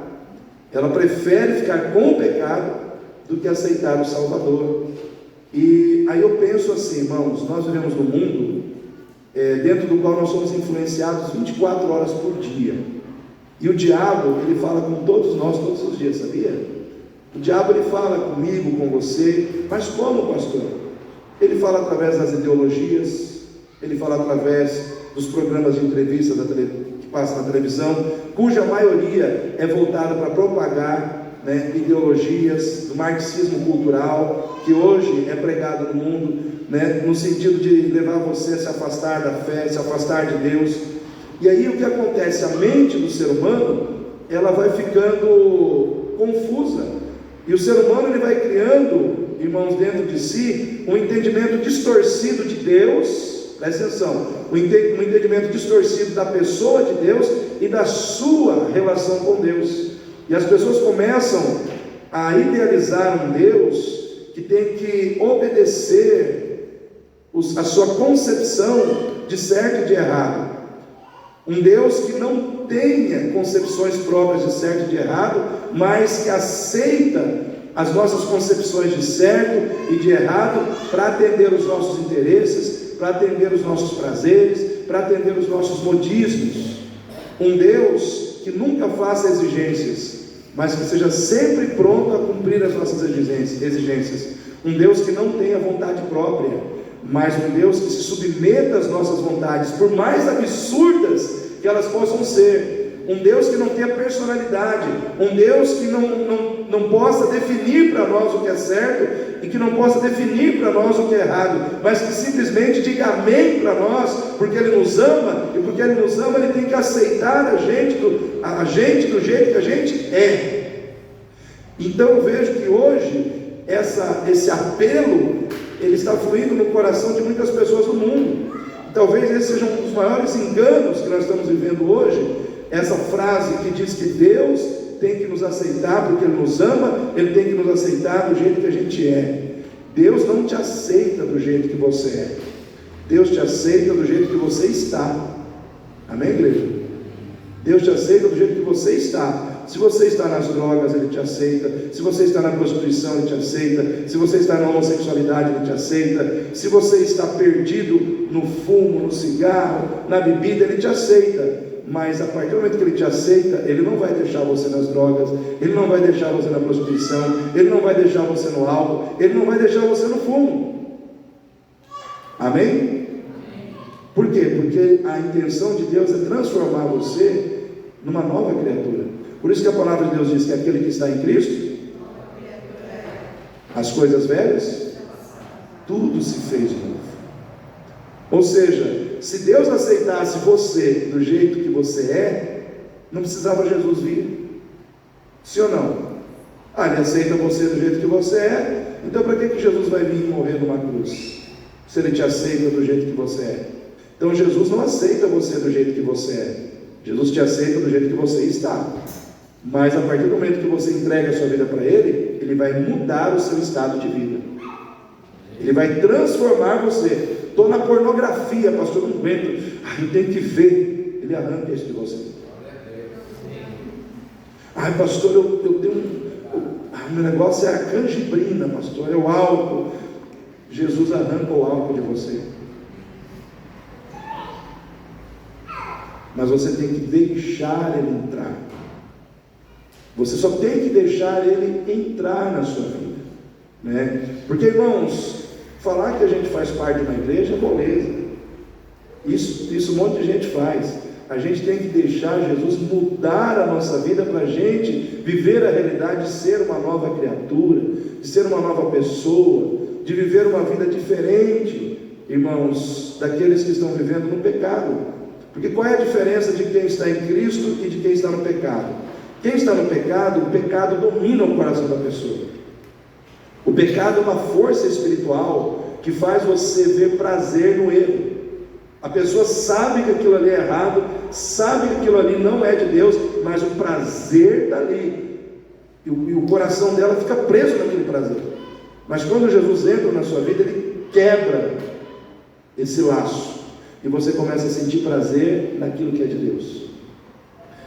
ela prefere ficar com o pecado do que aceitar o Salvador. E aí eu penso assim, irmãos, nós vivemos num mundo dentro do qual nós somos influenciados 24 horas por dia. E o diabo, ele fala com todos nós todos os dias, sabia? O diabo, ele fala comigo, com você. Mas como, pastor? Ele fala através das ideologias, ele fala através dos programas de entrevista que passam na televisão, cuja maioria é voltada para propagar ideologias do marxismo cultural, que hoje é pregado no mundo, no sentido de levar você a se afastar da fé, se afastar de Deus. E aí o que acontece? A mente do ser humano, ela vai ficando confusa, e o ser humano ele vai criando, irmãos, dentro de si, um entendimento distorcido de Deus. Presta atenção, um entendimento distorcido da pessoa de Deus e da sua relação com Deus. E as pessoas começam a idealizar um Deus que tem que obedecer a sua concepção de certo e de errado. Um Deus que não tenha concepções próprias de certo e de errado, mas que aceita as nossas concepções de certo e de errado para atender os nossos interesses, para atender os nossos prazeres, para atender os nossos modismos. Um Deus que nunca faça exigências, mas que seja sempre pronto a cumprir as nossas exigências. Um Deus que não tenha vontade própria, mas um Deus que se submeta às nossas vontades, por mais absurdas que elas possam ser. Um Deus que não tenha personalidade, um Deus que não possa definir para nós o que é certo e que não possa definir para nós o que é errado, mas que simplesmente diga amém para nós, porque Ele nos ama, e porque Ele nos ama, Ele tem que aceitar a gente do jeito que a gente é. Então eu vejo que hoje esse apelo, ele está fluindo no coração de muitas pessoas do mundo. Talvez esse seja um dos maiores enganos que nós estamos vivendo hoje, essa frase que diz que Deus tem que nos aceitar porque Ele nos ama, Ele tem que nos aceitar do jeito que a gente é. Deus não te aceita do jeito que você é, Deus te aceita do jeito que você está. Amém, igreja? Deus te aceita do jeito que você está. Se você está nas drogas, Ele te aceita. Se você está na prostituição, Ele te aceita. Se você está na homossexualidade, Ele te aceita. Se você está perdido no fumo, no cigarro, na bebida, Ele te aceita. Mas a partir do momento que Ele te aceita, Ele não vai deixar você nas drogas, Ele não vai deixar você na prostituição, Ele não vai deixar você no álcool, Ele não vai deixar você no fumo. Amém? Por quê? Porque a intenção de Deus é transformar você numa nova criatura. Por isso que a palavra de Deus diz que aquele que está em Cristo, as coisas velhas, tudo se fez novo. Ou seja, se Deus aceitasse você do jeito que você é, não precisava Jesus vir. Sim ou não? Ele aceita você do jeito que você é, então para que Jesus vai vir e morrer numa cruz? Se Ele te aceita do jeito que você é. Então Jesus não aceita você do jeito que você é, Jesus te aceita do jeito que você está. Mas a partir do momento que você entrega a sua vida para Ele, Ele vai mudar o seu estado de vida, Ele vai transformar você. Estou na pornografia, pastor, não aguento, eu tenho que ver. Ele arranca isso de você. Pastor, eu tenho meu negócio é a canjibrina, pastor, é o álcool. Jesus arranca o álcool de você. Mas você tem que deixar Ele entrar. Você só tem que deixar Ele entrar na sua vida, né? Porque, irmãos, falar que a gente faz parte de uma igreja é moleza. Isso um monte de gente faz. A gente tem que deixar Jesus mudar a nossa vida para a gente viver a realidade de ser uma nova criatura, de ser uma nova pessoa, de viver uma vida diferente, irmãos, daqueles que estão vivendo no pecado. Porque qual é a diferença de quem está em Cristo e de quem está no pecado? Quem está no pecado, o pecado domina o coração da pessoa. O pecado é uma força espiritual que faz você ver prazer no erro. A pessoa sabe que aquilo ali é errado, sabe que aquilo ali não é de Deus, mas o prazer está ali, e o coração dela fica preso naquele prazer. Mas quando Jesus entra na sua vida, Ele quebra esse laço, e você começa a sentir prazer naquilo que é de Deus.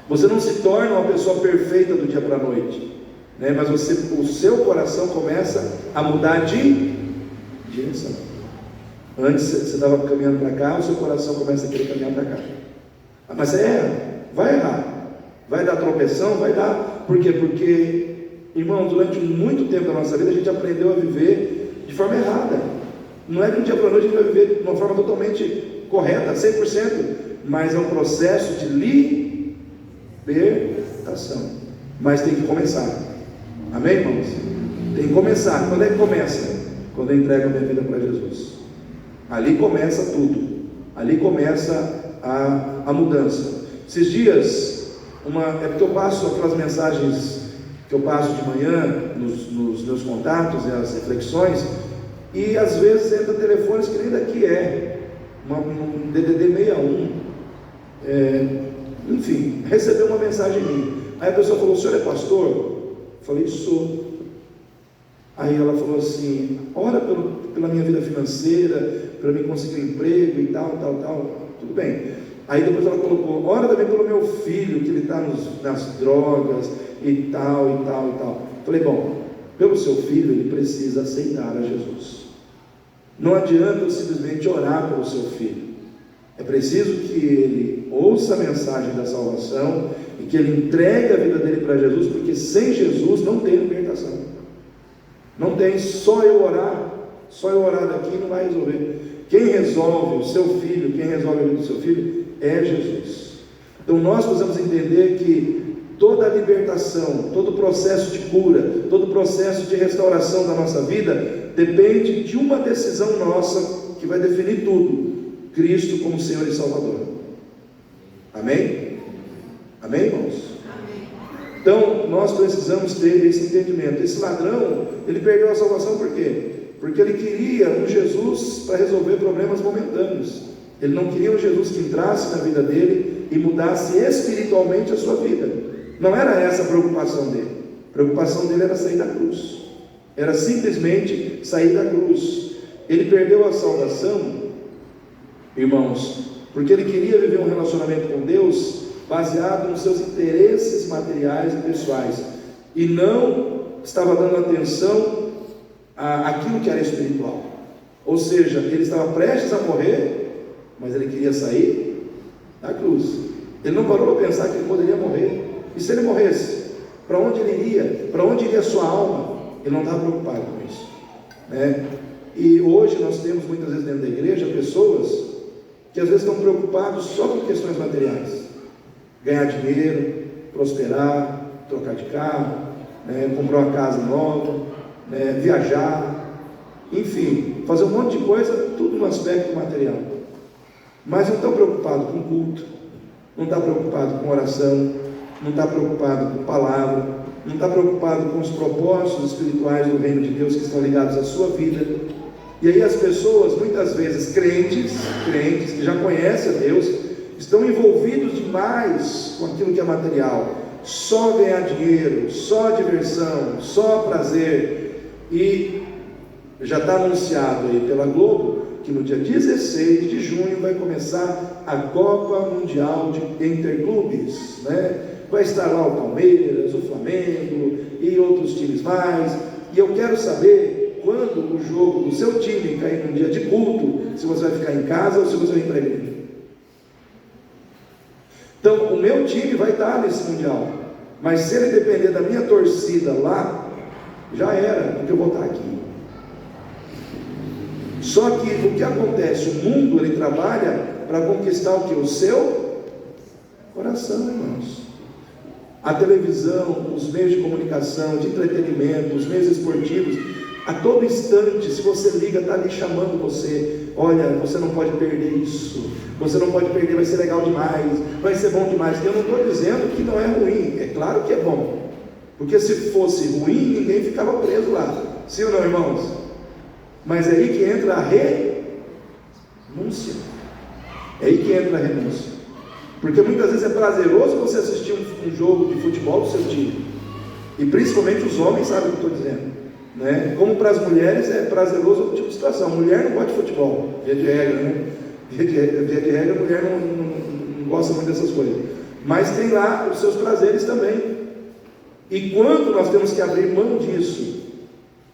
Você não se torna uma pessoa perfeita do dia para a noite, né? Mas o seu coração começa a mudar de direção. Antes você estava caminhando para cá, o seu coração começa a querer caminhar para cá. Mas você erra, vai errar, vai dar tropeção, vai dar. Por quê? Porque, irmão, durante muito tempo da nossa vida a gente aprendeu a viver de forma errada. Não é que de um dia para a noite a gente vai viver de uma forma totalmente correta, 100%, mas é um processo de libertação. Mas tem que começar. Amém, irmãos? Tem que começar. Quando é que começa? Quando eu entrego a minha vida para Jesus. Ali começa tudo. Ali começa a mudança. Esses dias, é porque eu passo aquelas mensagens que eu passo de manhã nos meus contatos e as reflexões, e às vezes entra telefones que nem daqui um DDD 61, enfim, recebeu uma mensagem minha. Aí a pessoa falou: o senhor é pastor? Eu falei: sou. Aí ela falou assim: ora pela minha vida financeira, para mim conseguir um emprego e tal. Tudo bem. Aí depois ela colocou: ora também pelo meu filho, que ele está nas drogas e tal. Falei: bom, pelo seu filho, ele precisa aceitar a Jesus. Não adianta eu simplesmente orar pelo seu filho. É preciso que ele ouça a mensagem da salvação e que ele entregue a vida dele para Jesus, porque sem Jesus não tem libertação. Não tem. Só eu orar daqui não vai resolver. Quem resolve o seu filho, quem resolve a vida do seu filho é Jesus. Então nós precisamos entender que toda a libertação, todo o processo de cura, todo o processo de restauração da nossa vida, depende de uma decisão nossa que vai definir tudo: Cristo como Senhor e Salvador. Amém? Amém, irmãos? Amém. Então, nós precisamos ter esse entendimento. Esse ladrão, ele perdeu a salvação por quê? Porque ele queria um Jesus para resolver problemas momentâneos. Ele não queria um Jesus que entrasse na vida dele e mudasse espiritualmente a sua vida. Não era essa a preocupação dele. A preocupação dele era sair da cruz. Era simplesmente sair da cruz. Ele perdeu a salvação, irmãos, porque ele queria viver um relacionamento com Deus baseado nos seus interesses materiais e pessoais, e não estava dando atenção àquilo que era espiritual. Ou seja, ele estava prestes a morrer, mas ele queria sair da cruz. Ele não parou para pensar que ele poderia morrer. E se ele morresse, para onde ele iria? Para onde iria a sua alma? Ele não estava preocupado com isso, né? E hoje nós temos muitas vezes dentro da igreja pessoas que às vezes estão preocupados só com questões materiais: ganhar dinheiro, prosperar, trocar de carro, né, comprar uma casa nova, né, viajar, enfim, fazer um monte de coisa, tudo no aspecto material. Mas não estão preocupados com culto, não está preocupado com oração, não está preocupado com palavra, não está preocupado com os propósitos espirituais do reino de Deus que estão ligados à sua vida. E aí as pessoas, muitas vezes crentes que já conhecem a Deus, estão envolvidos demais com aquilo que é material, só ganhar dinheiro, só diversão, só prazer. E já está anunciado aí pela Globo que no dia 16 de junho vai começar a Copa Mundial de Interclubes, né? Vai estar lá o Palmeiras, o Flamengo e outros times mais. E eu quero saber quando o jogo do seu time cair num dia de culto, se você vai ficar em casa ou se você vai ir para a igreja. Então, o meu time vai estar nesse Mundial, mas se ele depender da minha torcida lá, já era, porque eu vou estar aqui. Só que o que acontece? O mundo, ele trabalha para conquistar o que? O seu coração, irmãos. A televisão, os meios de comunicação, de entretenimento, os meios esportivos, a todo instante, se você liga, está ali chamando você: olha, você não pode perder isso, você não pode perder, vai ser legal demais, vai ser bom demais. Eu não estou dizendo que não é ruim, é claro que é bom, porque se fosse ruim, ninguém ficava preso lá, sim ou não, irmãos? Mas é aí que entra a renúncia, é aí que entra a renúncia, porque muitas vezes é prazeroso você assistir um jogo de futebol do seu time, e principalmente os homens sabem o que eu estou dizendo, né? Como para as mulheres é prazeroso outro tipo de situação. Mulher não gosta de futebol, via de regra, né? Via de regra, a mulher não gosta muito dessas coisas, mas tem lá os seus prazeres também. E quando nós temos que abrir mão disso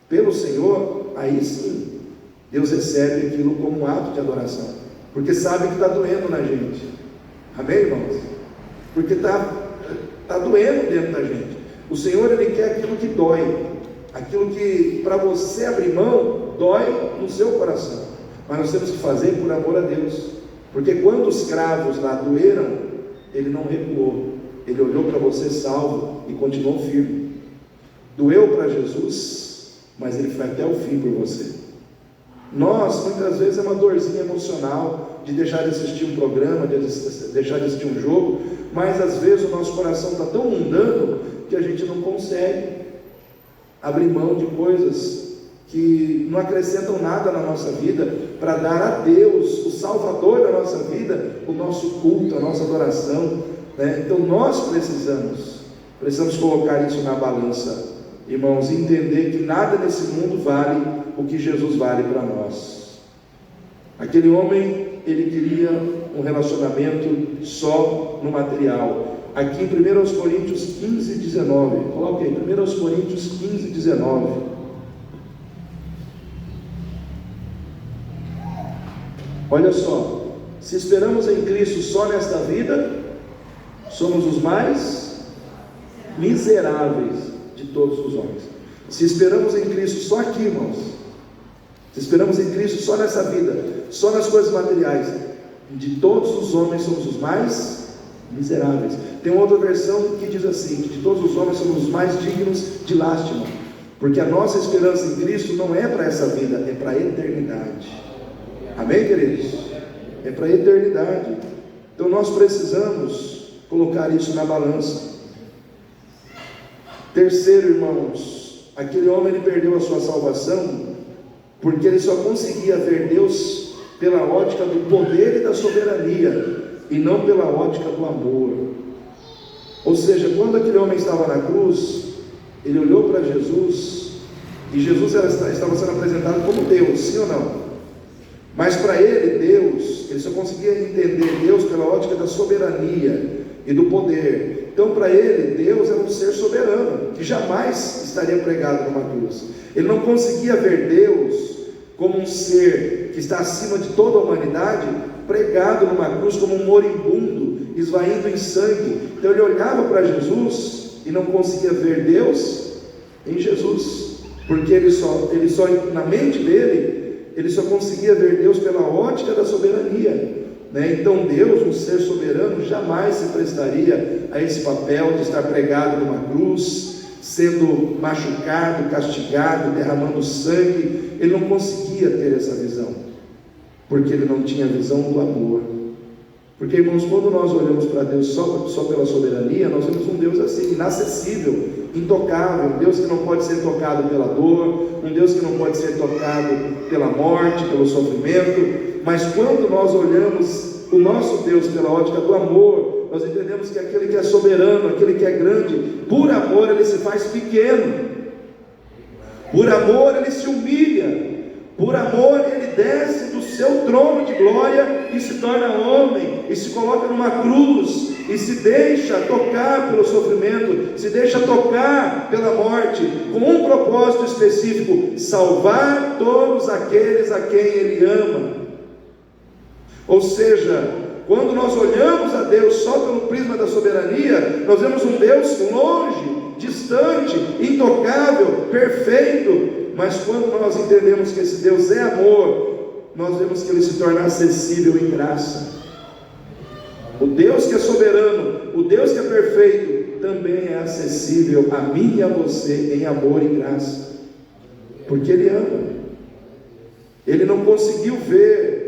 pelo Senhor, aí sim Deus recebe aquilo como um ato de adoração, porque sabe que está doendo na gente. Amém, irmãos? Porque está doendo dentro da gente. O Senhor, Ele quer aquilo que dói, aquilo que para você abrir mão dói no seu coração, mas nós temos que fazer por amor a Deus, porque quando os cravos lá doeram, Ele não recuou, Ele olhou para você salvo e continuou firme. Doeu para Jesus, mas Ele foi até o fim por você. Nós, muitas vezes, é uma dorzinha emocional de deixar de assistir um programa, de deixar de assistir um jogo, mas às vezes o nosso coração está tão mundano que a gente não consegue abrir mão de coisas que não acrescentam nada na nossa vida, para dar a Deus, o Salvador da nossa vida, o nosso culto, a nossa adoração, né? Então nós precisamos colocar isso na balança, irmãos, e entender que nada nesse mundo vale o que Jesus vale para nós. Aquele homem, ele queria um relacionamento só no material. Aqui em 1 Coríntios 15, 19, coloque aí, 1 Coríntios 15, 19. Olha só, se esperamos em Cristo só nesta vida, somos os mais miseráveis de todos os homens. Se esperamos em Cristo só aqui, irmãos, se esperamos em Cristo só nessa vida, só nas coisas materiais, de todos os homens somos os mais miseráveis. Tem outra versão que diz assim, que de todos os homens somos os mais dignos de lástima, porque a nossa esperança em Cristo não é para essa vida, é para a eternidade. Amém, queridos? É para a eternidade. Então nós precisamos colocar isso na balança. Terceiro, irmãos, aquele homem ele perdeu a sua salvação porque ele só conseguia ver Deus pela ótica do poder e da soberania, e não pela ótica do amor. Ou seja, quando aquele homem estava na cruz, ele olhou para Jesus, e Jesus estava sendo apresentado como Deus, sim ou não? Mas para ele, Deus, ele só conseguia entender Deus pela ótica da soberania e do poder. Então para ele, Deus era um ser soberano, que jamais estaria pregado numa cruz. Ele não conseguia ver Deus como um ser que está acima de toda a humanidade, pregado numa cruz como um moribundo, esvaindo em sangue. Então ele olhava para Jesus e não conseguia ver Deus em Jesus, porque ele só na mente dele, ele só conseguia ver Deus pela ótica da soberania, né? Então Deus, um ser soberano, jamais se prestaria a esse papel de estar pregado numa cruz, sendo machucado, castigado, derramando sangue. Ele não conseguia ter essa visão, porque ele não tinha a visão do amor. Porque, irmãos, quando nós olhamos para Deus só pela soberania, nós vemos um Deus assim, inacessível, intocável, um Deus que não pode ser tocado pela dor, um Deus que não pode ser tocado pela morte, pelo sofrimento. Mas quando nós olhamos o nosso Deus pela ótica do amor, nós entendemos que aquele que é soberano, aquele que é grande, por amor ele se faz pequeno, por amor ele se humilha, por amor ele desce do seu trono de glória e se torna homem, e se coloca numa cruz, e se deixa tocar pelo sofrimento, se deixa tocar pela morte, com um propósito específico: salvar todos aqueles a quem ele ama. Ou seja, quando nós olhamos a Deus só pelo prisma da soberania, nós vemos um Deus longe, distante, intocável, perfeito. Mas quando nós entendemos que esse Deus é amor, nós vemos que ele se torna acessível em graça. O Deus que é soberano, o Deus que é perfeito, também é acessível a mim e a você em amor e graça, porque ele ama. Ele não conseguiu ver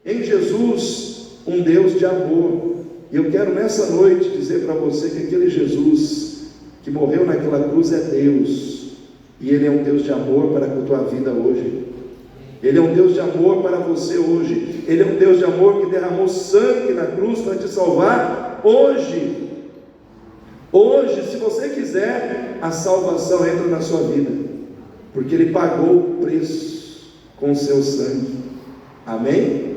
em Jesus um Deus de amor. E eu quero nessa noite dizer para você que aquele Jesus que morreu naquela cruz é Deus. E ele é um Deus de amor para a tua vida hoje. Ele é um Deus de amor para você hoje. Ele é um Deus de amor que derramou sangue na cruz para te salvar hoje. Hoje, se você quiser, a salvação entra na sua vida, porque ele pagou o preço com o seu sangue. Amém?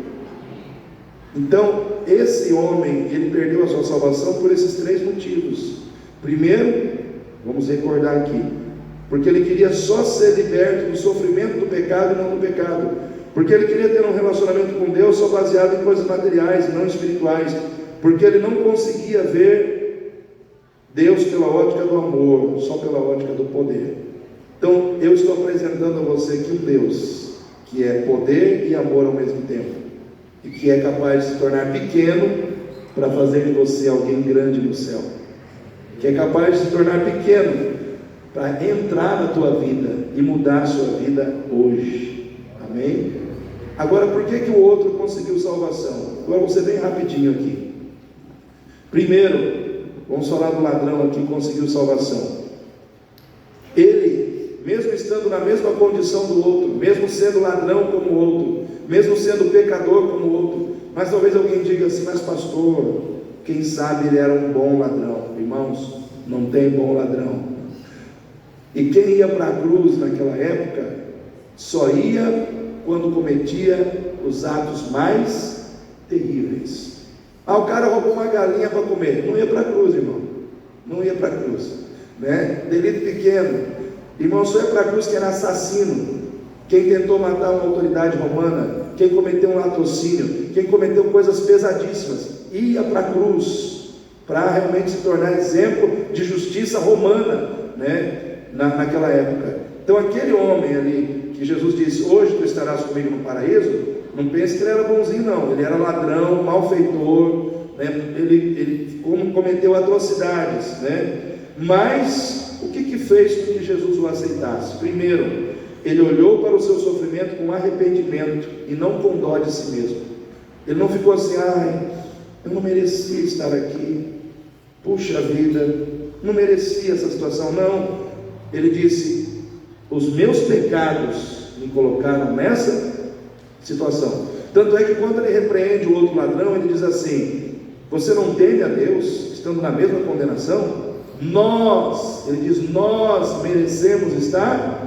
Então, esse homem, ele perdeu a sua salvação por esses três motivos. Primeiro, vamos recordar aqui, porque ele queria só ser liberto do sofrimento do pecado e não do pecado, porque ele queria ter um relacionamento com Deus só baseado em coisas materiais e não espirituais, porque ele não conseguia ver Deus pela ótica do amor, só pela ótica do poder. Então eu estou apresentando a você aqui um Deus que é poder e amor ao mesmo tempo, e que é capaz de se tornar pequeno para fazer de você alguém grande no céu, que é capaz de se tornar pequeno para entrar na tua vida e mudar a sua vida hoje. Amém? Agora, por que o outro conseguiu salvação? Agora vou ser bem rapidinho aqui. Primeiro, vamos falar do ladrão aqui que conseguiu salvação. Ele, mesmo estando na mesma condição do outro, mesmo sendo ladrão como o outro, mesmo sendo pecador como o outro, mas talvez alguém diga assim: mas pastor, quem sabe ele era um bom ladrão. Irmãos, não tem bom ladrão. E quem ia para a cruz naquela época, só ia quando cometia os atos mais terríveis. O cara roubou uma galinha para comer, não ia para a cruz, irmão, não ia para a cruz, né? Delito pequeno, irmão, só ia para a cruz quem era assassino, quem tentou matar uma autoridade romana, quem cometeu um latrocínio, quem cometeu coisas pesadíssimas, ia para a cruz, para realmente se tornar exemplo de justiça romana, né? Naquela época. Então aquele homem ali, que Jesus disse: hoje tu estarás comigo no paraíso, não pense que ele era bonzinho não, ele era ladrão, malfeitor, né? Ele cometeu atrocidades, né? Mas o que fez com que Jesus o aceitasse? Primeiro, ele olhou para o seu sofrimento com arrependimento e não com dó de si mesmo. Ele não ficou assim: ai, eu não merecia estar aqui, puxa vida, não merecia essa situação. Não, ele disse: os meus pecados me colocaram nessa situação. Tanto é que quando ele repreende o outro ladrão, ele diz assim: você não teme a Deus, estando na mesma condenação? Ele diz, nós merecemos estar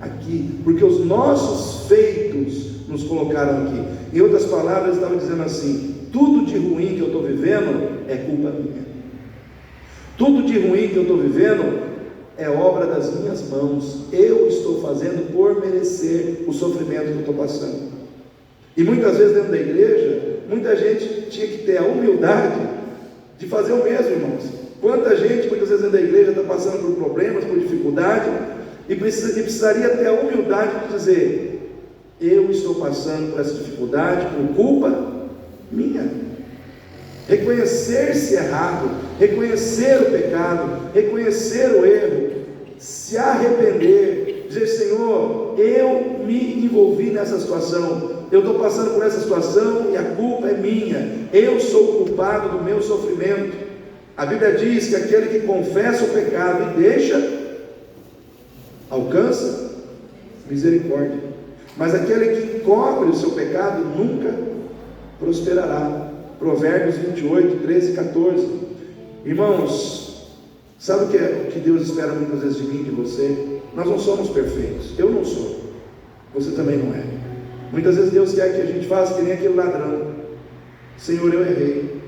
aqui, porque os nossos feitos nos colocaram aqui. Em outras palavras, ele estava dizendo assim: tudo de ruim que eu estou vivendo é culpa minha, tudo de ruim que eu estou vivendo é obra das minhas mãos, eu estou fazendo por merecer o sofrimento que eu estou passando. E muitas vezes dentro da igreja, muita gente tinha que ter a humildade de fazer o mesmo, irmãos. Quanta gente muitas vezes dentro da igreja está passando por problemas, por dificuldade, e precisaria ter a humildade de dizer: eu estou passando por essa dificuldade por culpa minha. Reconhecer-se errado, reconhecer o pecado, reconhecer o erro, se arrepender, dizer: Senhor, eu me envolvi nessa situação, eu estou passando por essa situação e a culpa é minha, eu sou culpado do meu sofrimento. A Bíblia diz que aquele que confessa o pecado e deixa, alcança misericórdia, mas aquele que encobre o seu pecado nunca prosperará. Provérbios 28, 13 e 14. Irmãos, sabe o que Deus espera muitas vezes de mim e de você? Nós não somos perfeitos, eu não sou, você também não é. Muitas vezes Deus quer que a gente faça que nem aquele ladrão: Senhor, eu errei,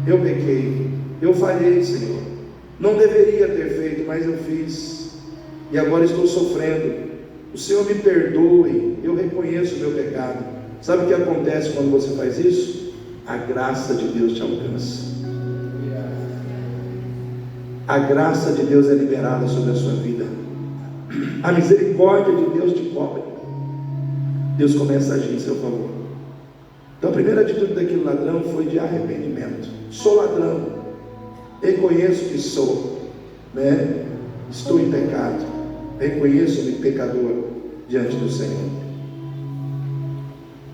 eu pequei, eu falhei, Senhor, não deveria ter feito, mas eu fiz, e agora estou sofrendo, o Senhor me perdoe, eu reconheço o meu pecado. Sabe o que acontece quando você faz isso? A graça de Deus te alcança, a graça de Deus é liberada sobre a sua vida, a misericórdia de Deus te cobre, Deus começa a agir em seu favor. Então a primeira atitude daquele ladrão foi de arrependimento: sou ladrão, reconheço que sou, né? Estou em pecado, reconheço-me pecador diante do Senhor.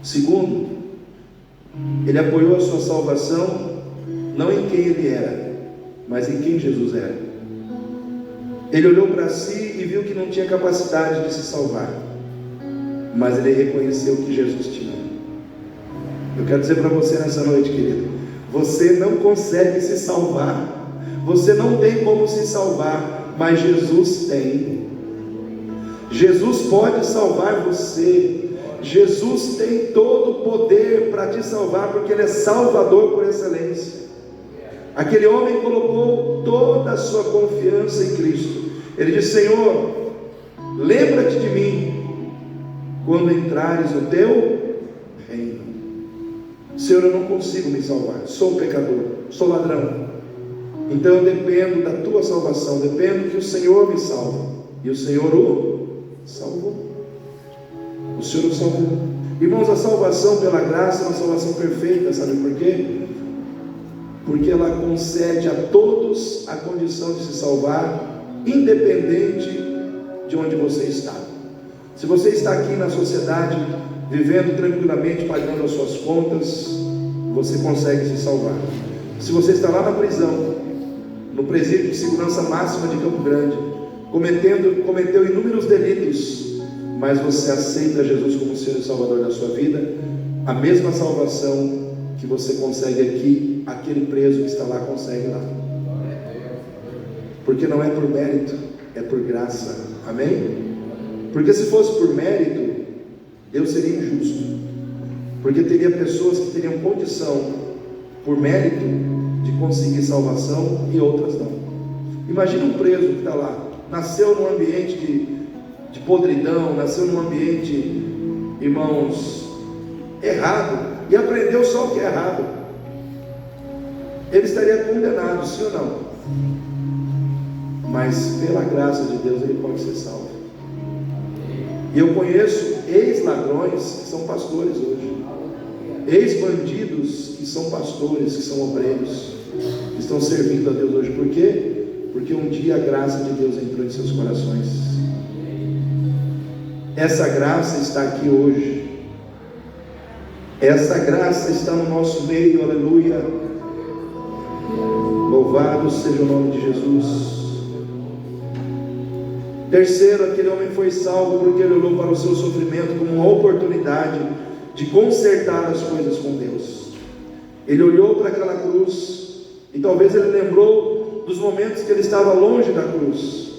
Segundo, ele apoiou a sua salvação não em quem ele era, mas em quem Jesus era. Ele olhou para si e viu que não tinha capacidade de se salvar, mas ele reconheceu que Jesus tinha. Eu quero dizer para você nessa noite, querido, você não consegue se salvar, você não tem como se salvar, mas Jesus tem. Jesus pode salvar você. Jesus tem todo o poder para te salvar, porque Ele é Salvador por excelência. Aquele homem colocou toda a sua confiança em Cristo. Ele disse: Senhor, lembra-te de mim quando entrares no teu reino. Senhor, eu não consigo me salvar, sou pecador, sou ladrão, então eu dependo da tua salvação, dependo que o Senhor me salve. E o Senhor o salvou. O Senhor o salvou. Irmãos, a salvação pela graça é uma salvação perfeita. Sabe por quê? Porque ela concede a todos a condição de se salvar, independente de onde você está. Se você está aqui na sociedade, vivendo tranquilamente, pagando as suas contas, você consegue se salvar. Se você está lá na prisão, no presídio de segurança máxima de Campo Grande, cometeu inúmeros delitos, mas você aceita Jesus como Senhor e Salvador da sua vida, a mesma salvação que você consegue aqui, aquele preso que está lá consegue lá. Porque não é por mérito, é por graça. Amém? Porque se fosse por mérito, Deus seria injusto, porque teria pessoas que teriam condição, por mérito, de conseguir salvação e outras não. Imagina um preso que está lá, nasceu num ambiente de podridão, nasceu num ambiente, irmãos, errado, e aprendeu só o que é errado. Ele estaria condenado, sim ou não? Mas pela graça de Deus ele pode ser salvo. E eu conheço ex-ladrões que são pastores hoje, ex-bandidos que são pastores, que são obreiros, que estão servindo a Deus hoje. Por quê? Porque um dia a graça de Deus entrou em seus corações. Essa graça está aqui hoje. Essa graça está no nosso meio, aleluia. Louvado seja o nome de Jesus. Terceiro, aquele homem foi salvo porque ele olhou para o seu sofrimento como uma oportunidade de consertar as coisas com Deus. Ele olhou para aquela cruz e talvez ele lembrou dos momentos que ele estava longe da cruz,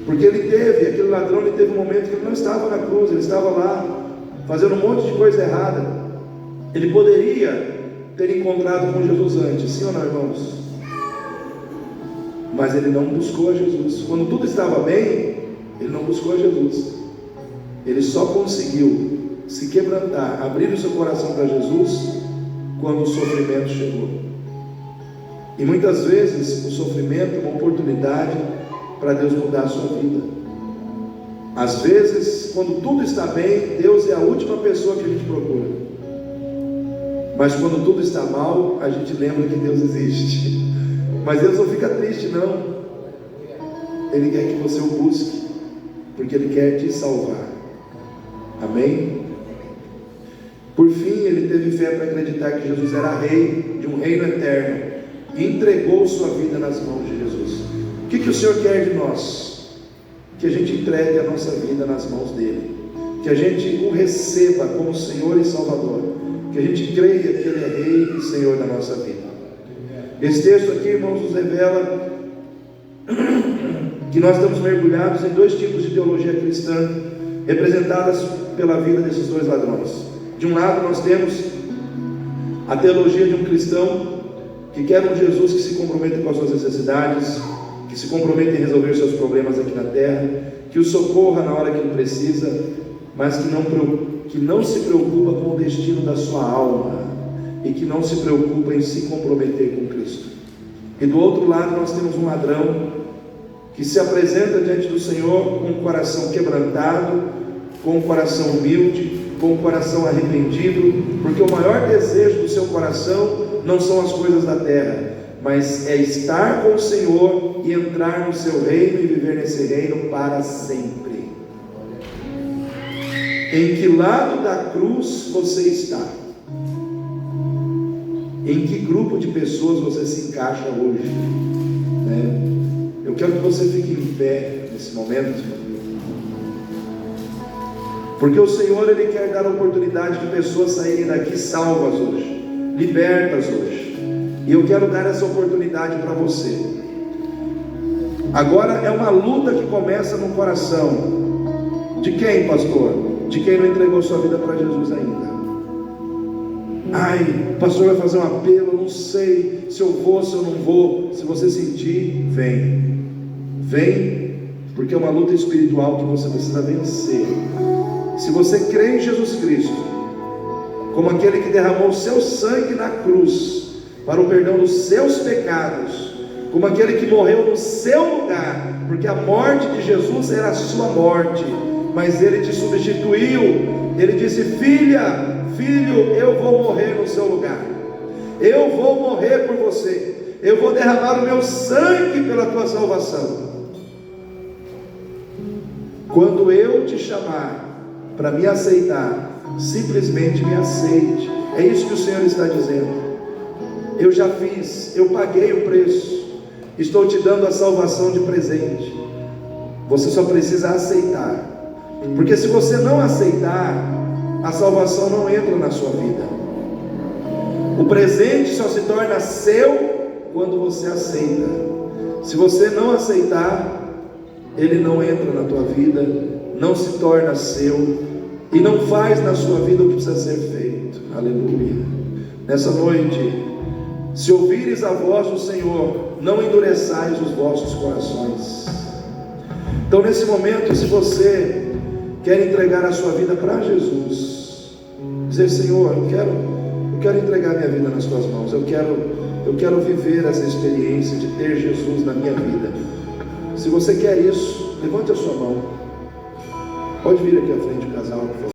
porque aquele ladrão, ele teve um momento que ele não estava na cruz, ele estava lá fazendo um monte de coisa errada. Ele poderia ter encontrado com Jesus antes, sim ou não, irmãos? Mas ele não buscou a Jesus. Quando tudo estava bem, ele não buscou a Jesus. Ele só conseguiu se quebrantar, abrir o seu coração para Jesus quando o sofrimento chegou. E muitas vezes o sofrimento é uma oportunidade para Deus mudar a sua vida. Às vezes, quando tudo está bem, Deus é a última pessoa que a gente procura. Mas quando tudo está mal, a gente lembra que Deus existe. Mas Deus não fica triste, não. Ele quer que você o busque, porque Ele quer te salvar. Amém? Por fim, ele teve fé para acreditar que Jesus era rei de um reino eterno e entregou sua vida nas mãos de Jesus. O que o Senhor quer de nós? Que a gente entregue a nossa vida nas mãos dele, que a gente o receba como Senhor e Salvador, que a gente creia que Ele é Rei e Senhor da nossa vida. Esse texto aqui, irmãos, nos revela que nós estamos mergulhados em dois tipos de teologia cristã, representadas pela vida desses dois ladrões. De um lado nós temos a teologia de um cristão que quer um Jesus que se comprometa com as suas necessidades, que se comprometa em resolver seus problemas aqui na terra, que o socorra na hora que ele precisa, mas que não se preocupa com o destino da sua alma e que não se preocupa em se comprometer com Cristo. E do outro lado nós temos um ladrão que se apresenta diante do Senhor com um coração quebrantado, com um coração humilde, com um coração arrependido, porque o maior desejo do seu coração não são as coisas da terra, mas é estar com o Senhor e entrar no seu reino e viver nesse reino para sempre. Em que lado da cruz você está? Em que grupo de pessoas você se encaixa hoje? Eu quero que você fique em pé nesse momento, porque o Senhor, Ele quer dar a oportunidade de pessoas saírem daqui salvas hoje, libertas hoje, e eu quero dar essa oportunidade para você. Agora é uma luta que começa no coração. De quem, pastor? De quem não entregou sua vida para Jesus ainda. Ai, o pastor vai fazer um apelo, eu não sei se eu vou, se eu não vou. Se você sentir, vem. Vem, porque é uma luta espiritual que você precisa vencer. Se você crê em Jesus Cristo como aquele que derramou o seu sangue na cruz para o perdão dos seus pecados, como aquele que morreu no seu lugar, porque a morte de Jesus era a sua morte, mas Ele te substituiu. Ele disse: filha, filho, eu vou morrer no seu lugar, eu vou morrer por você, eu vou derramar o meu sangue pela tua salvação. Quando eu te chamar para me aceitar, simplesmente me aceite. É isso que o Senhor está dizendo. Eu já fiz, eu paguei o preço, estou te dando a salvação de presente. Você só precisa aceitar, porque se você não aceitar, a salvação não entra na sua vida. O presente só se torna seu quando você aceita. Se você não aceitar, ele não entra na tua vida, não se torna seu e não faz na sua vida o que precisa ser feito. Aleluia. Nessa noite, se ouvires a voz do Senhor, não endureçais os vossos corações. Então nesse momento, se você quer entregar a sua vida para Jesus, dizer: Senhor, eu quero entregar minha vida nas tuas mãos, eu quero viver essa experiência de ter Jesus na minha vida. Se você quer isso, levante a sua mão. Pode vir aqui à frente, o casal, por favor.